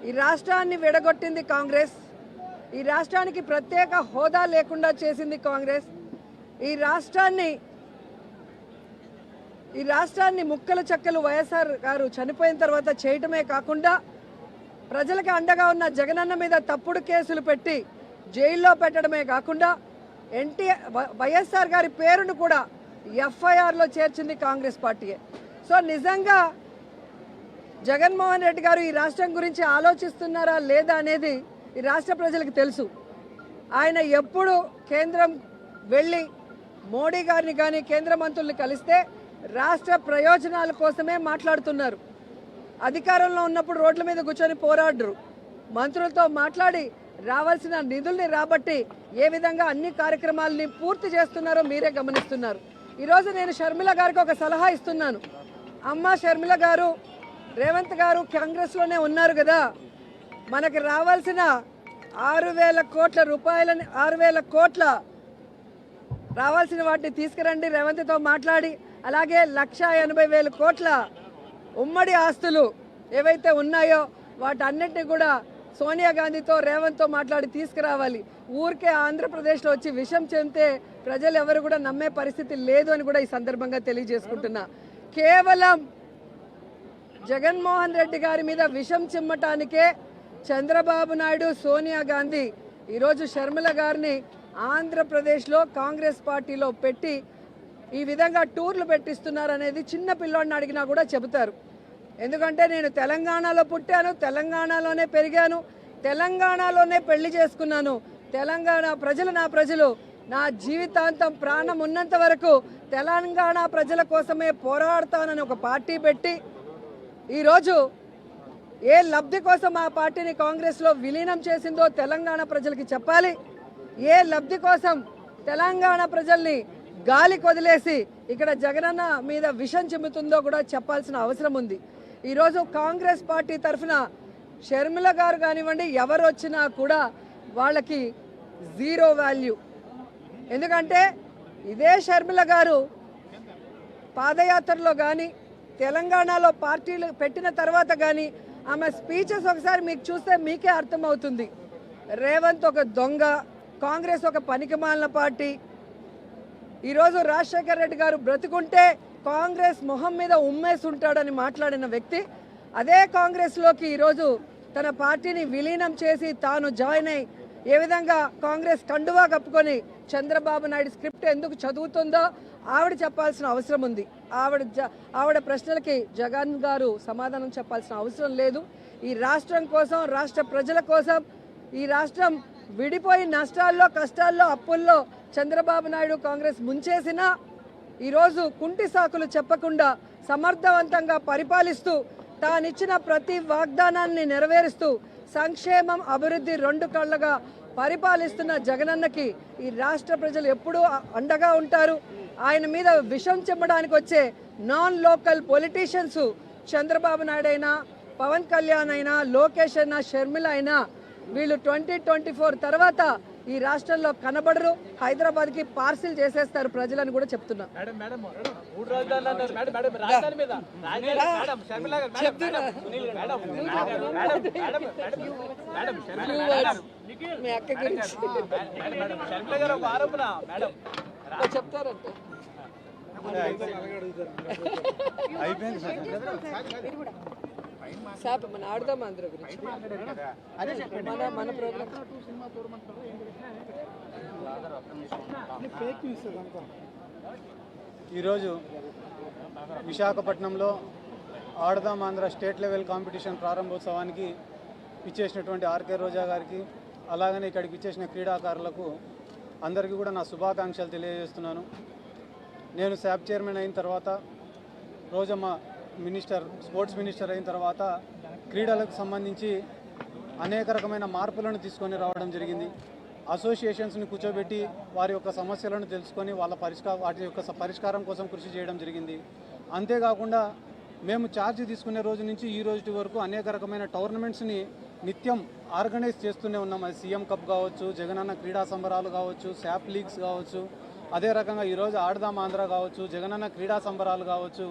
ఈ రాష్ట్రాన్ని విడగొట్టింది కాంగ్రెస్, ఈ రాష్ట్రానికి ప్రత్యేక హోదా లేకుండా చేసింది కాంగ్రెస్, ఈ రాష్ట్రాన్ని ముక్కలు చెక్కలు వైఎస్ఆర్ గారు చనిపోయిన తర్వాత చేయటమే కాకుండా ప్రజలకు అండగా ఉన్న జగనన్న మీద తప్పుడు కేసులు పెట్టి జైల్లో పెట్టడమే కాకుండా వైఎస్ఆర్ గారి పేరును కూడా ఎఫ్ఐఆర్లో చేర్చింది కాంగ్రెస్ పార్టీయే. సో నిజంగా జగన్మోహన్ రెడ్డి గారు ఈ రాష్ట్రం గురించి ఆలోచిస్తున్నారా లేదా అనేది ఈ రాష్ట్ర ప్రజలకు తెలుసు. ఆయన ఎప్పుడు కేంద్రం వెళ్ళి మోడీ గారిని కానీ కేంద్ర మంత్రుల్ని కలిస్తే రాష్ట్ర ప్రయోజనాల కోసమే మాట్లాడుతున్నారు. అధికారంలో ఉన్నప్పుడు రోడ్ల మీద కూర్చొని పోరాడరు. మంత్రులతో మాట్లాడి రావాల్సిన నిధుల్ని రాబట్టి ఏ విధంగా అన్ని కార్యక్రమాలని పూర్తి చేస్తున్నారో మీరే గమనిస్తున్నారు. ఈరోజు నేను షర్మిల గారికి ఒక సలహా ఇస్తున్నాను. అమ్మ షర్మిల గారు, రేవంత్ గారు కాంగ్రెస్లోనే ఉన్నారు కదా, మనకి రావాల్సిన 6,000 కోట్ల రూపాయలని 6,000 కోట్ల రావాల్సిన వాటిని తీసుకురండి రేవంత్తో మాట్లాడి. అలాగే 1,80,000 కోట్ల ఉమ్మడి ఆస్తులు ఏవైతే ఉన్నాయో వాటన్నిటిని కూడా సోనియా గాంధీతో రేవంత్తో మాట్లాడి తీసుకురావాలి. ఊరికే ఆంధ్రప్రదేశ్లో వచ్చి విషం చెందితే ప్రజలు ఎవరు కూడా నమ్మే పరిస్థితి లేదు అని కూడా ఈ సందర్భంగా తెలియజేసుకుంటున్నా. కేవలం జగన్మోహన్ రెడ్డి గారి మీద విషం చిమ్మటానికే చంద్రబాబు నాయుడు, సోనియా గాంధీ ఈరోజు షర్మిల గారిని ఆంధ్రప్రదేశ్లో కాంగ్రెస్ పార్టీలో పెట్టి ఈ విధంగా టూర్లు పెట్టిస్తున్నారనేది చిన్న పిల్లోడిని అడిగినా కూడా చెబుతారు. ఎందుకంటే నేను తెలంగాణలో పుట్టాను, తెలంగాణలోనే పెరిగాను, తెలంగాణలోనే పెళ్లి చేసుకున్నాను. తెలంగాణ ప్రజలు నా ప్రజలు. నా జీవితాంతం ప్రాణం ఉన్నంత వరకు తెలంగాణ ప్రజల కోసమే పోరాడతానని ఒక పార్టీ పెట్టి ఈరోజు ఏ లబ్ధి కోసం ఆ పార్టీని కాంగ్రెస్లో విలీనం చేసిందో తెలంగాణ ప్రజలకి చెప్పాలి. ఏ లబ్ధి కోసం తెలంగాణ ప్రజల్ని గాలి కొదిలేసి ఇక్కడ జగనన్న మీద విషం చిమ్ముతుందో కూడా చెప్పాల్సిన అవసరం ఉంది. ఈరోజు కాంగ్రెస్ పార్టీ తరఫున షర్మిల గారు కానివ్వండి, ఎవరు వచ్చినా కూడా వాళ్ళకి జీరో వాల్యూ. ఎందుకంటే ఇదే షర్మిల గారు పాదయాత్రలో కానీ తెలంగాణలో పార్టీలు పెట్టిన తర్వాత కానీ ఆమె స్పీచెస్ ఒకసారి మీకు చూస్తే మీకే అర్థమవుతుంది. రేవంత్ ఒక దొంగ, కాంగ్రెస్ ఒక పనికిమాలిన పార్టీ. ఈరోజు రాజశేఖర్ రెడ్డి గారు బ్రతుకుంటే కాంగ్రెస్ మొహం మీద ఉమ్మేసి ఉంటాడని మాట్లాడిన వ్యక్తి అదే కాంగ్రెస్లోకి ఈరోజు తన పార్టీని విలీనం చేసి తాను జాయిన్ అయ్యి ఏ విధంగా కాంగ్రెస్ కండువా కప్పుకొని చంద్రబాబు నాయుడు స్క్రిప్ట్ ఎందుకు చదువుతుందో ఆవిడ చెప్పాల్సిన అవసరం ఉంది. ఆవిడ ప్రశ్నలకి జగన్ గారు సమాధానం చెప్పాల్సిన అవసరం లేదు. ఈ రాష్ట్రం కోసం, రాష్ట్ర ప్రజల కోసం, ఈ రాష్ట్రం విడిపోయి నష్టాల్లో, కష్టాల్లో, అప్పుల్లో చంద్రబాబు నాయుడు కాంగ్రెస్ ముంచేసినా ఈరోజు కుంటి సాకులు చెప్పకుండా సమర్థవంతంగా పరిపాలిస్తూ తానిచ్చిన ప్రతి వాగ్దానాన్ని నెరవేరుస్తూ సంక్షేమం, అభివృద్ధి రెండు కళ్ళగా పరిపాలిస్తున్న జగనన్నకి ఈ రాష్ట్ర ప్రజలు ఎప్పుడూ అండగా ఉంటారు. ఆయన మీద విషం చెమ్మడానికి వచ్చే non local politicians Chandrababu Naidu అయినా, పవన్ కళ్యాణ్ అయినా, లోకేష్ అయినా, షర్మిల అయినా వీళ్ళు 2024 తర్వాత ఈ రాష్ట్రంలో కనబడరు. హైదరాబాద్కి పార్సిల్ చేసేస్తారు ప్రజలని కూడా చెప్తున్నా. మీ అక్క గురించి చెప్తారంటే సార్ మన ఆడదాం ఆంధ్ర గురించి మన ప్రోగ్రామ్ ఈరోజు విశాఖపట్నంలో ఆడదాం ఆంధ్ర స్టేట్ లెవెల్ కాంపిటీషన్ ప్రారంభోత్సవానికి ఇచ్చేసినటువంటి ఆర్కే రోజా గారికి, అలాగనే ఇక్కడికి ఇచ్చేసిన క్రీడాకారులకు అందరికీ కూడా నా శుభాకాంక్షలు తెలియజేస్తున్నాను. నేను శాప్ చైర్మన్ అయిన తర్వాత, రోజమ్మ స్పోర్ట్స్ మినిస్టర్ అయిన తర్వాత క్రీడలకు సంబంధించి అనేక రకమైన మార్పులను తీసుకొని రావడం జరిగింది. అసోసియేషన్స్ని కూర్చోబెట్టి వారి యొక్క సమస్యలను తెలుసుకొని వాటి యొక్క పరిష్కారం కోసం కృషి చేయడం జరిగింది. అంతేకాకుండా మేము ఛార్జ్ తీసుకునే రోజు నుంచి ఈ రోజు వరకు అనేక రకమైన టోర్నమెంట్స్ని నిత్యం ఆర్గనైజ్ చేస్తూనే ఉన్నాం. అది సీఎం కప్ కావచ్చు, జగనన్న క్రీడా సంబరాలు కావచ్చు, శాప్ లీగ్స్ కావచ్చు, అదే రకంగా ఈరోజు ఆడదాం ఆంధ్ర కావచ్చు, జగనన్న క్రీడా సంబరాలు కావచ్చు,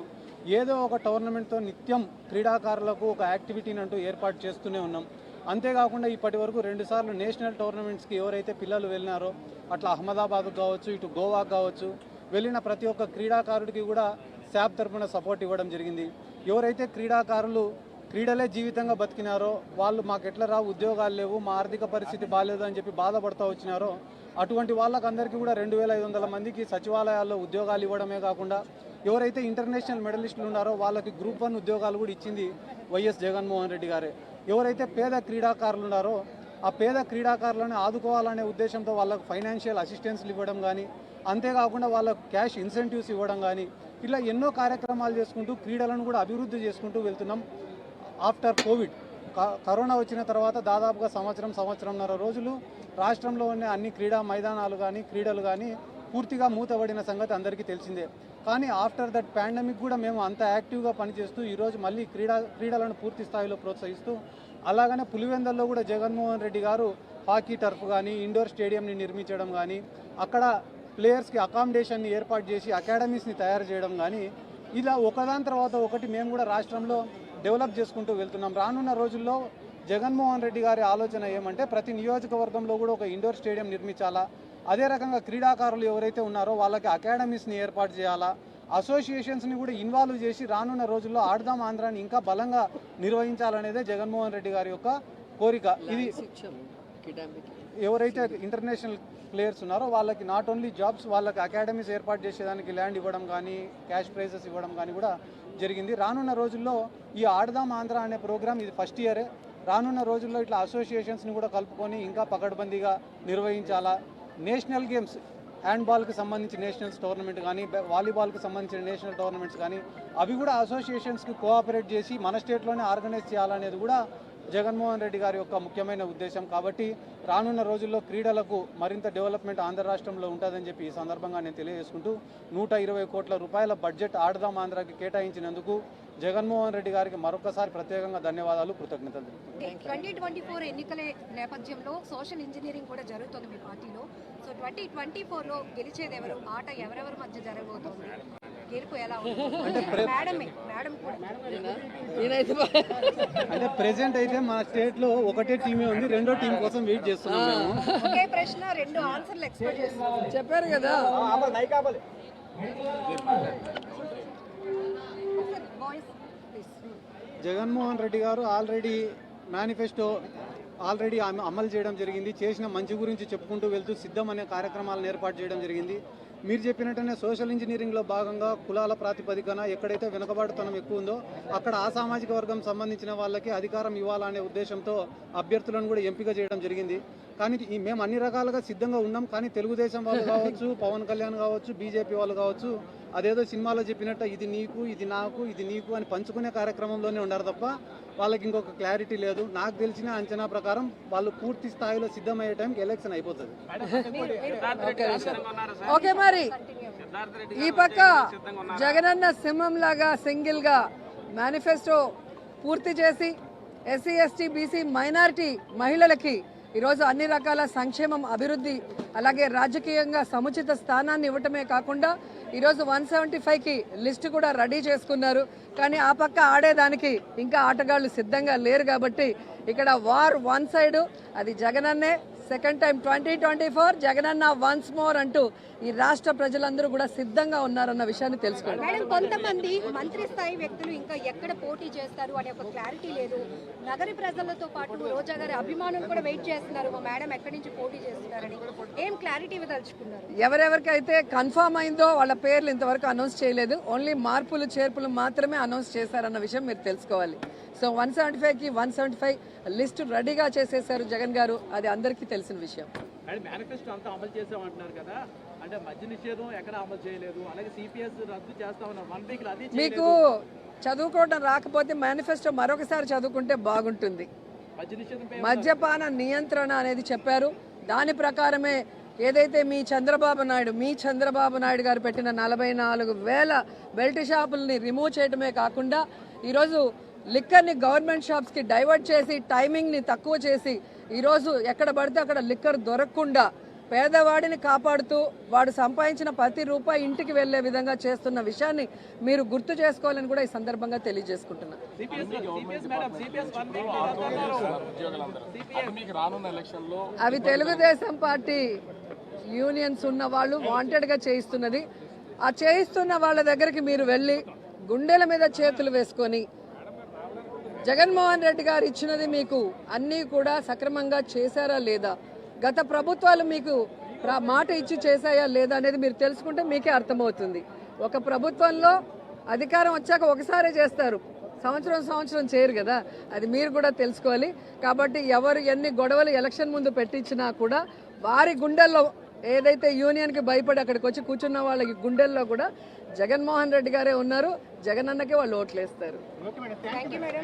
ఏదో ఒక టోర్నమెంట్తో నిత్యం క్రీడాకారులకు ఒక యాక్టివిటీని అంటూ ఏర్పాటు చేస్తూనే ఉన్నాం. అంతేకాకుండా ఇప్పటి వరకు 2 సార్లు నేషనల్ టోర్నమెంట్స్కి ఎవరైతే పిల్లలు వెళ్ళినారో, అట్లా అహ్మదాబాద్కు కావచ్చు, ఇటు గోవాకు కావచ్చు, వెళ్ళిన ప్రతి ఒక్క క్రీడాకారుడికి కూడా శాప్ తరఫున సపోర్ట్ ఇవ్వడం జరిగింది. ఎవరైతే క్రీడాకారులు క్రీడలే జీవితంగా బతికినారో, వాళ్ళు మాకు ఎట్లా రావు, ఉద్యోగాలు లేవు, మా ఆర్థిక పరిస్థితి బాగాలేదు అని చెప్పి బాధపడుతూ వచ్చినారో అటువంటి వాళ్ళకందరికీ కూడా 2500 మందికి సచివాలయాల్లో ఉద్యోగాలు ఇవ్వడమే కాకుండా ఎవరైతే ఇంటర్నేషనల్ మెడలిస్టులు ఉన్నారో వాళ్ళకి గ్రూప్ 1 ఉద్యోగాలు కూడా ఇచ్చింది వైఎస్ జగన్మోహన్ రెడ్డి గారే. ఎవరైతే పేద క్రీడాకారులు ఉన్నారో ఆ పేద క్రీడాకారులను ఆదుకోవాలనే ఉద్దేశంతో వాళ్ళకు ఫైనాన్షియల్ అసిస్టెన్స్లు ఇవ్వడం కానీ, అంతేకాకుండా వాళ్ళకు క్యాష్ ఇన్సెంటివ్స్ ఇవ్వడం కానీ, ఇలా ఎన్నో కార్యక్రమాలు చేసుకుంటూ క్రీడలను కూడా అభివృద్ధి చేసుకుంటూ వెళ్తున్నాం. ఆఫ్టర్ కోవిడ్ కరోనా వచ్చిన తర్వాత దాదాపుగా సంవత్సరంన్నర రోజులు రాష్ట్రంలో ఉన్న అన్ని క్రీడా మైదానాలు కానీ క్రీడలు కానీ పూర్తిగా మూతబడిన సంగతి అందరికీ తెలిసిందే. కానీ ఆఫ్టర్ దట్ పాండమిక్ కూడా మేము అంత యాక్టివ్గా పనిచేస్తూ ఈరోజు మళ్ళీ క్రీడలను పూర్తి స్థాయిలో ప్రోత్సహిస్తూ, అలాగనే పులివెందల్లో కూడా జగన్మోహన్ రెడ్డి గారు హాకీ టర్ఫ్ కానీ ఇండోర్ స్టేడియంని నిర్మించడం కానీ, అక్కడ ప్లేయర్స్కి అకామిడేషన్ని ఏర్పాటు చేసి అకాడమీస్ని తయారు చేయడం కానీ, ఇలా ఒకదాని తర్వాత ఒకటి మేము కూడా రాష్ట్రంలో డెవలప్ చేసుకుంటూ వెళ్తున్నాం. రానున్న రోజుల్లో జగన్మోహన్ రెడ్డి గారి ఆలోచన ఏమంటే ప్రతి నియోజకవర్గంలో కూడా ఒక ఇండోర్ స్టేడియం నిర్మించాలా, అదే రకంగా క్రీడాకారులు ఎవరైతే ఉన్నారో వాళ్ళకి అకాడమీస్ని ఏర్పాటు చేయాలా, అసోసియేషన్స్ని కూడా ఇన్వాల్వ్ చేసి రానున్న రోజుల్లో ఆడదాం ఆంధ్రాని ఇంకా బలంగా నిర్వహించాలనేదే జగన్మోహన్ రెడ్డి గారి యొక్క కోరిక. ఇది ఎవరైతే ఇంటర్నేషనల్ ప్లేయర్స్ ఉన్నారో వాళ్ళకి నాట్ ఓన్లీ జాబ్స్, వాళ్ళకి అకాడమీస్ ఏర్పాటు చేసేదానికి ల్యాండ్ ఇవ్వడం కానీ క్యాష్ ప్రైజెస్ ఇవ్వడం కానీ కూడా జరిగింది. రానున్న రోజుల్లో ఈ ఆడదాం ఆంధ్ర అనే ప్రోగ్రామ్ ఇది ఫస్ట్ ఇయరే. రానున్న రోజుల్లో ఇట్లా అసోసియేషన్స్ని కూడా కలుపుకొని ఇంకా పకడ్బందీగా నిర్వహించాలా. నేషనల్ గేమ్స్ హ్యాండ్బాల్కి సంబంధించి నేషనల్స్ టోర్నమెంట్ కానీ, వాలీబాల్కి సంబంధించిన నేషనల్ టోర్నమెంట్స్ కానీ అవి కూడా అసోసియేషన్స్కి కోఆపరేట్ చేసి మన స్టేట్లోనే ఆర్గనైజ్ చేయాలనేది కూడా జగన్మోహన్ రెడ్డి గారి యొక్క ముఖ్యమైన ఉద్దేశం. కాబట్టి రానున్న రోజుల్లో క్రీడలకు మరింత డెవలప్మెంట్ ఆంధ్ర రాష్ట్రంలో ఉంటుందని చెప్పి ఈ సందర్భంగా నేను తెలియజేసుకుంటూ 120 కోట్ల రూపాయల బడ్జెట్ ఆడదాం ఆంధ్రాకి కేటాయించినందుకు జగన్మోహన్ రెడ్డి గారికి మరొకసారి ప్రత్యేకంగా ధన్యవాదాలు, కృతజ్ఞతలు. 2024 ఎన్నికల నేపథ్యంలో సోషల్ ఇంజనీరింగ్ కూడా జరుగుతుంది మీ పార్టీలో. సో 2024లో గెలిచేది ఎవరు? ఆట ఎవరెవరి మధ్య జరగబోతోంది? గెలుపు ఎలా ఉంటుంది? అంటే ప్రెసెంట్ అయితే మన స్టేట్ లో ఒకటే టీమే ఉంది, రెండో టీం కోసం వెయిట్ చేస్తున్నాం. ఒకే ప్రశ్న 2 ఆన్సర్లు ఎక్స్పెక్ట్ చేస్తున్నాం. చెప్పారు కదా. జగన్మోహన్ రెడ్డి గారు ఆల్రెడీ మేనిఫెస్టో అమలు చేయడం జరిగింది. చేసిన మంచి గురించి చెప్పుకుంటూ వెళ్తూ సిద్ధం అనే కార్యక్రమాలను ఏర్పాటు చేయడం జరిగింది. మీరు చెప్పినట్టునే సోషల్ ఇంజనీరింగ్లో భాగంగా కులాల ప్రాతిపదికన ఎక్కడైతే వెనుకబాటుతనం ఎక్కువ ఉందో అక్కడ ఆ సామాజిక వర్గం సంబంధించిన వాళ్ళకి అధికారం ఇవ్వాలనే ఉద్దేశంతో అభ్యర్థులను కూడా ఎంపిక చేయడం జరిగింది. కానీ మేము అన్ని రకాలుగా సిద్ధంగా ఉన్నాం. కానీ తెలుగుదేశం వాళ్ళు కావచ్చు, పవన్ కళ్యాణ్ కావచ్చు, బీజేపీ వాళ్ళు కావచ్చు, అదేదో సినిమాలో చెప్పినట్టు ఇది నీకు, ఇది నాకు, ఇది నీకు అని పంచుకునే కార్యక్రమంలోనే ఉన్నారు తప్ప వాళ్ళకి ఇంకొక క్లారిటీ లేదు. నాకు తెలిసిన అంచనా ప్రకారం వాళ్ళు పూర్తి స్థాయిలో సిద్ధమయ్యే టైంకి ఎలక్షన్ అయిపోతుంది. ఓకే, మరి ఈ పక్క జగనన్న సింహం లాగా సింగిల్ గా మేనిఫెస్టో పూర్తి చేసి ఎస్సీ ఎస్టీ బీసీ మైనారిటీ మహిళలకి ఈరోజు అన్ని రకాల సంక్షేమం, అభివృద్ధి, అలాగే రాజకీయంగా సముచిత స్థానాన్ని ఇవ్వటమే కాకుండా ఈరోజు 175కి లిస్టు కూడా రెడీ చేసుకున్నారు. కానీ ఆ పక్క ఆడేదానికి ఇంకా ఆటగాళ్లు సిద్ధంగా లేరు. కాబట్టి ఇక్కడ వార్ వన్ సైడ్, అది జగనన్నే. Second time 2024 Jagananna once more అంటూ ఈ రాష్ట్ర ప్రజలందరూ కూడా సిద్ధంగా ఉన్నారన్న విషయాన్ని తెలుసుకోండి. మేడం, కొంతమంది మంత్రి స్థాయి వ్యక్తులు ఇంకా ఎక్కడ పోటీ చేస్తారు అనే ఒక క్లారిటీ లేదు. నగరి ప్రజలతో పాటు రోజా గారి అభిమానులు కూడా వెయిట్ చేస్తున్నారు, మా మేడం ఎక్కడి నుంచి పోటీ చేస్తున్నారని. ఏం క్లారిటీ ఇవ్వదలుచుకున్నారు? ఎవరెవరికైతే కన్ఫర్మ్ అయిందో వాళ్ళ పేర్లు ఇంతవరకు అనౌన్స్ చేయలేదు. ఓన్లీ మార్పులు చేర్పులు మాత్రమే అనౌన్స్ చేశారన్న విషయం మీరు తెలుసుకోవాలి. సో 175కి 175 లిస్టు రెడీగా చేసేసారు జగన్ గారు, అది అందరికీ తెలిసిన విషయం. మేనిఫెస్టో అంతా అమలు చేసామంటున్నారు కదా, అంటే మద్య నిషేధం ఎక్కడ అమలు చేయలేదు, అలాగే సిపిఎస్ రద్దు చేస్తామన్నారు. 1 వీక్ అది మీకు చదువుకోవడం రాకపోతే మేనిఫెస్టో మరొకసారి చదువుకుంటే బాగుంటుంది. మద్యపాన నియంత్రణ అనేది చెప్పారు. దాని ప్రకారమే ఏదైతే మీ చంద్రబాబు నాయుడు గారు పెట్టిన 44,000 బెల్ట్ షాపుల్ని రిమూవ్ చేయడమే కాకుండా ఈరోజు లిక్కర్ని గవర్నమెంట్ షాప్స్కి డైవర్ట్ చేసి టైమింగ్ని తక్కువ చేసి ఈరోజు ఎక్కడ పడితే అక్కడ లిక్కర్ దొరకకుండా పేదవాడిని కాపాడుతూ వాడు సంపాదించిన ప్రతి రూపాయి ఇంటికి వెళ్లే విధంగా చేస్తున్న విషయాన్ని మీరు గుర్తు చేసుకోవాలని కూడా ఈ సందర్భంగా తెలియజేసుకుంటున్నాను. అవి తెలుగుదేశం పార్టీ యూనియన్స్ ఉన్న వాళ్ళు వాంటెడ్గా చేయిస్తున్నది. ఆ చేయిస్తున్న వాళ్ళ దగ్గరికి మీరు వెళ్ళి గుండెల మీద చేతులు వేసుకొని జగన్మోహన్ రెడ్డి గారు ఇచ్చినది మీకు అన్నీ కూడా సక్రమంగా చేశారా లేదా, గత ప్రభుత్వాలు మీకు మాట ఇచ్చి చేశాయా లేదా అనేది మీరు తెలుసుకుంటే మీకే అర్థమవుతుంది. ఒక ప్రభుత్వంలో అధికారం వచ్చాక ఒకసారే చేస్తారు, సంవత్సరం చేయరు కదా, అది మీరు కూడా తెలుసుకోవాలి. కాబట్టి ఎవరు ఎన్ని గొడవలు ఎలక్షన్ ముందు పెట్టించినా కూడా వారి గుండెల్లో ఏదైతే యూనియన్కి భయపడి అక్కడికి వచ్చి కూర్చున్న వాళ్ళకి గుండెల్లో కూడా జగన్మోహన్ రెడ్డి గారే ఉన్నారు, జగన్ అన్నకే వాళ్ళు ఓట్లేస్తారు. Thank you madam.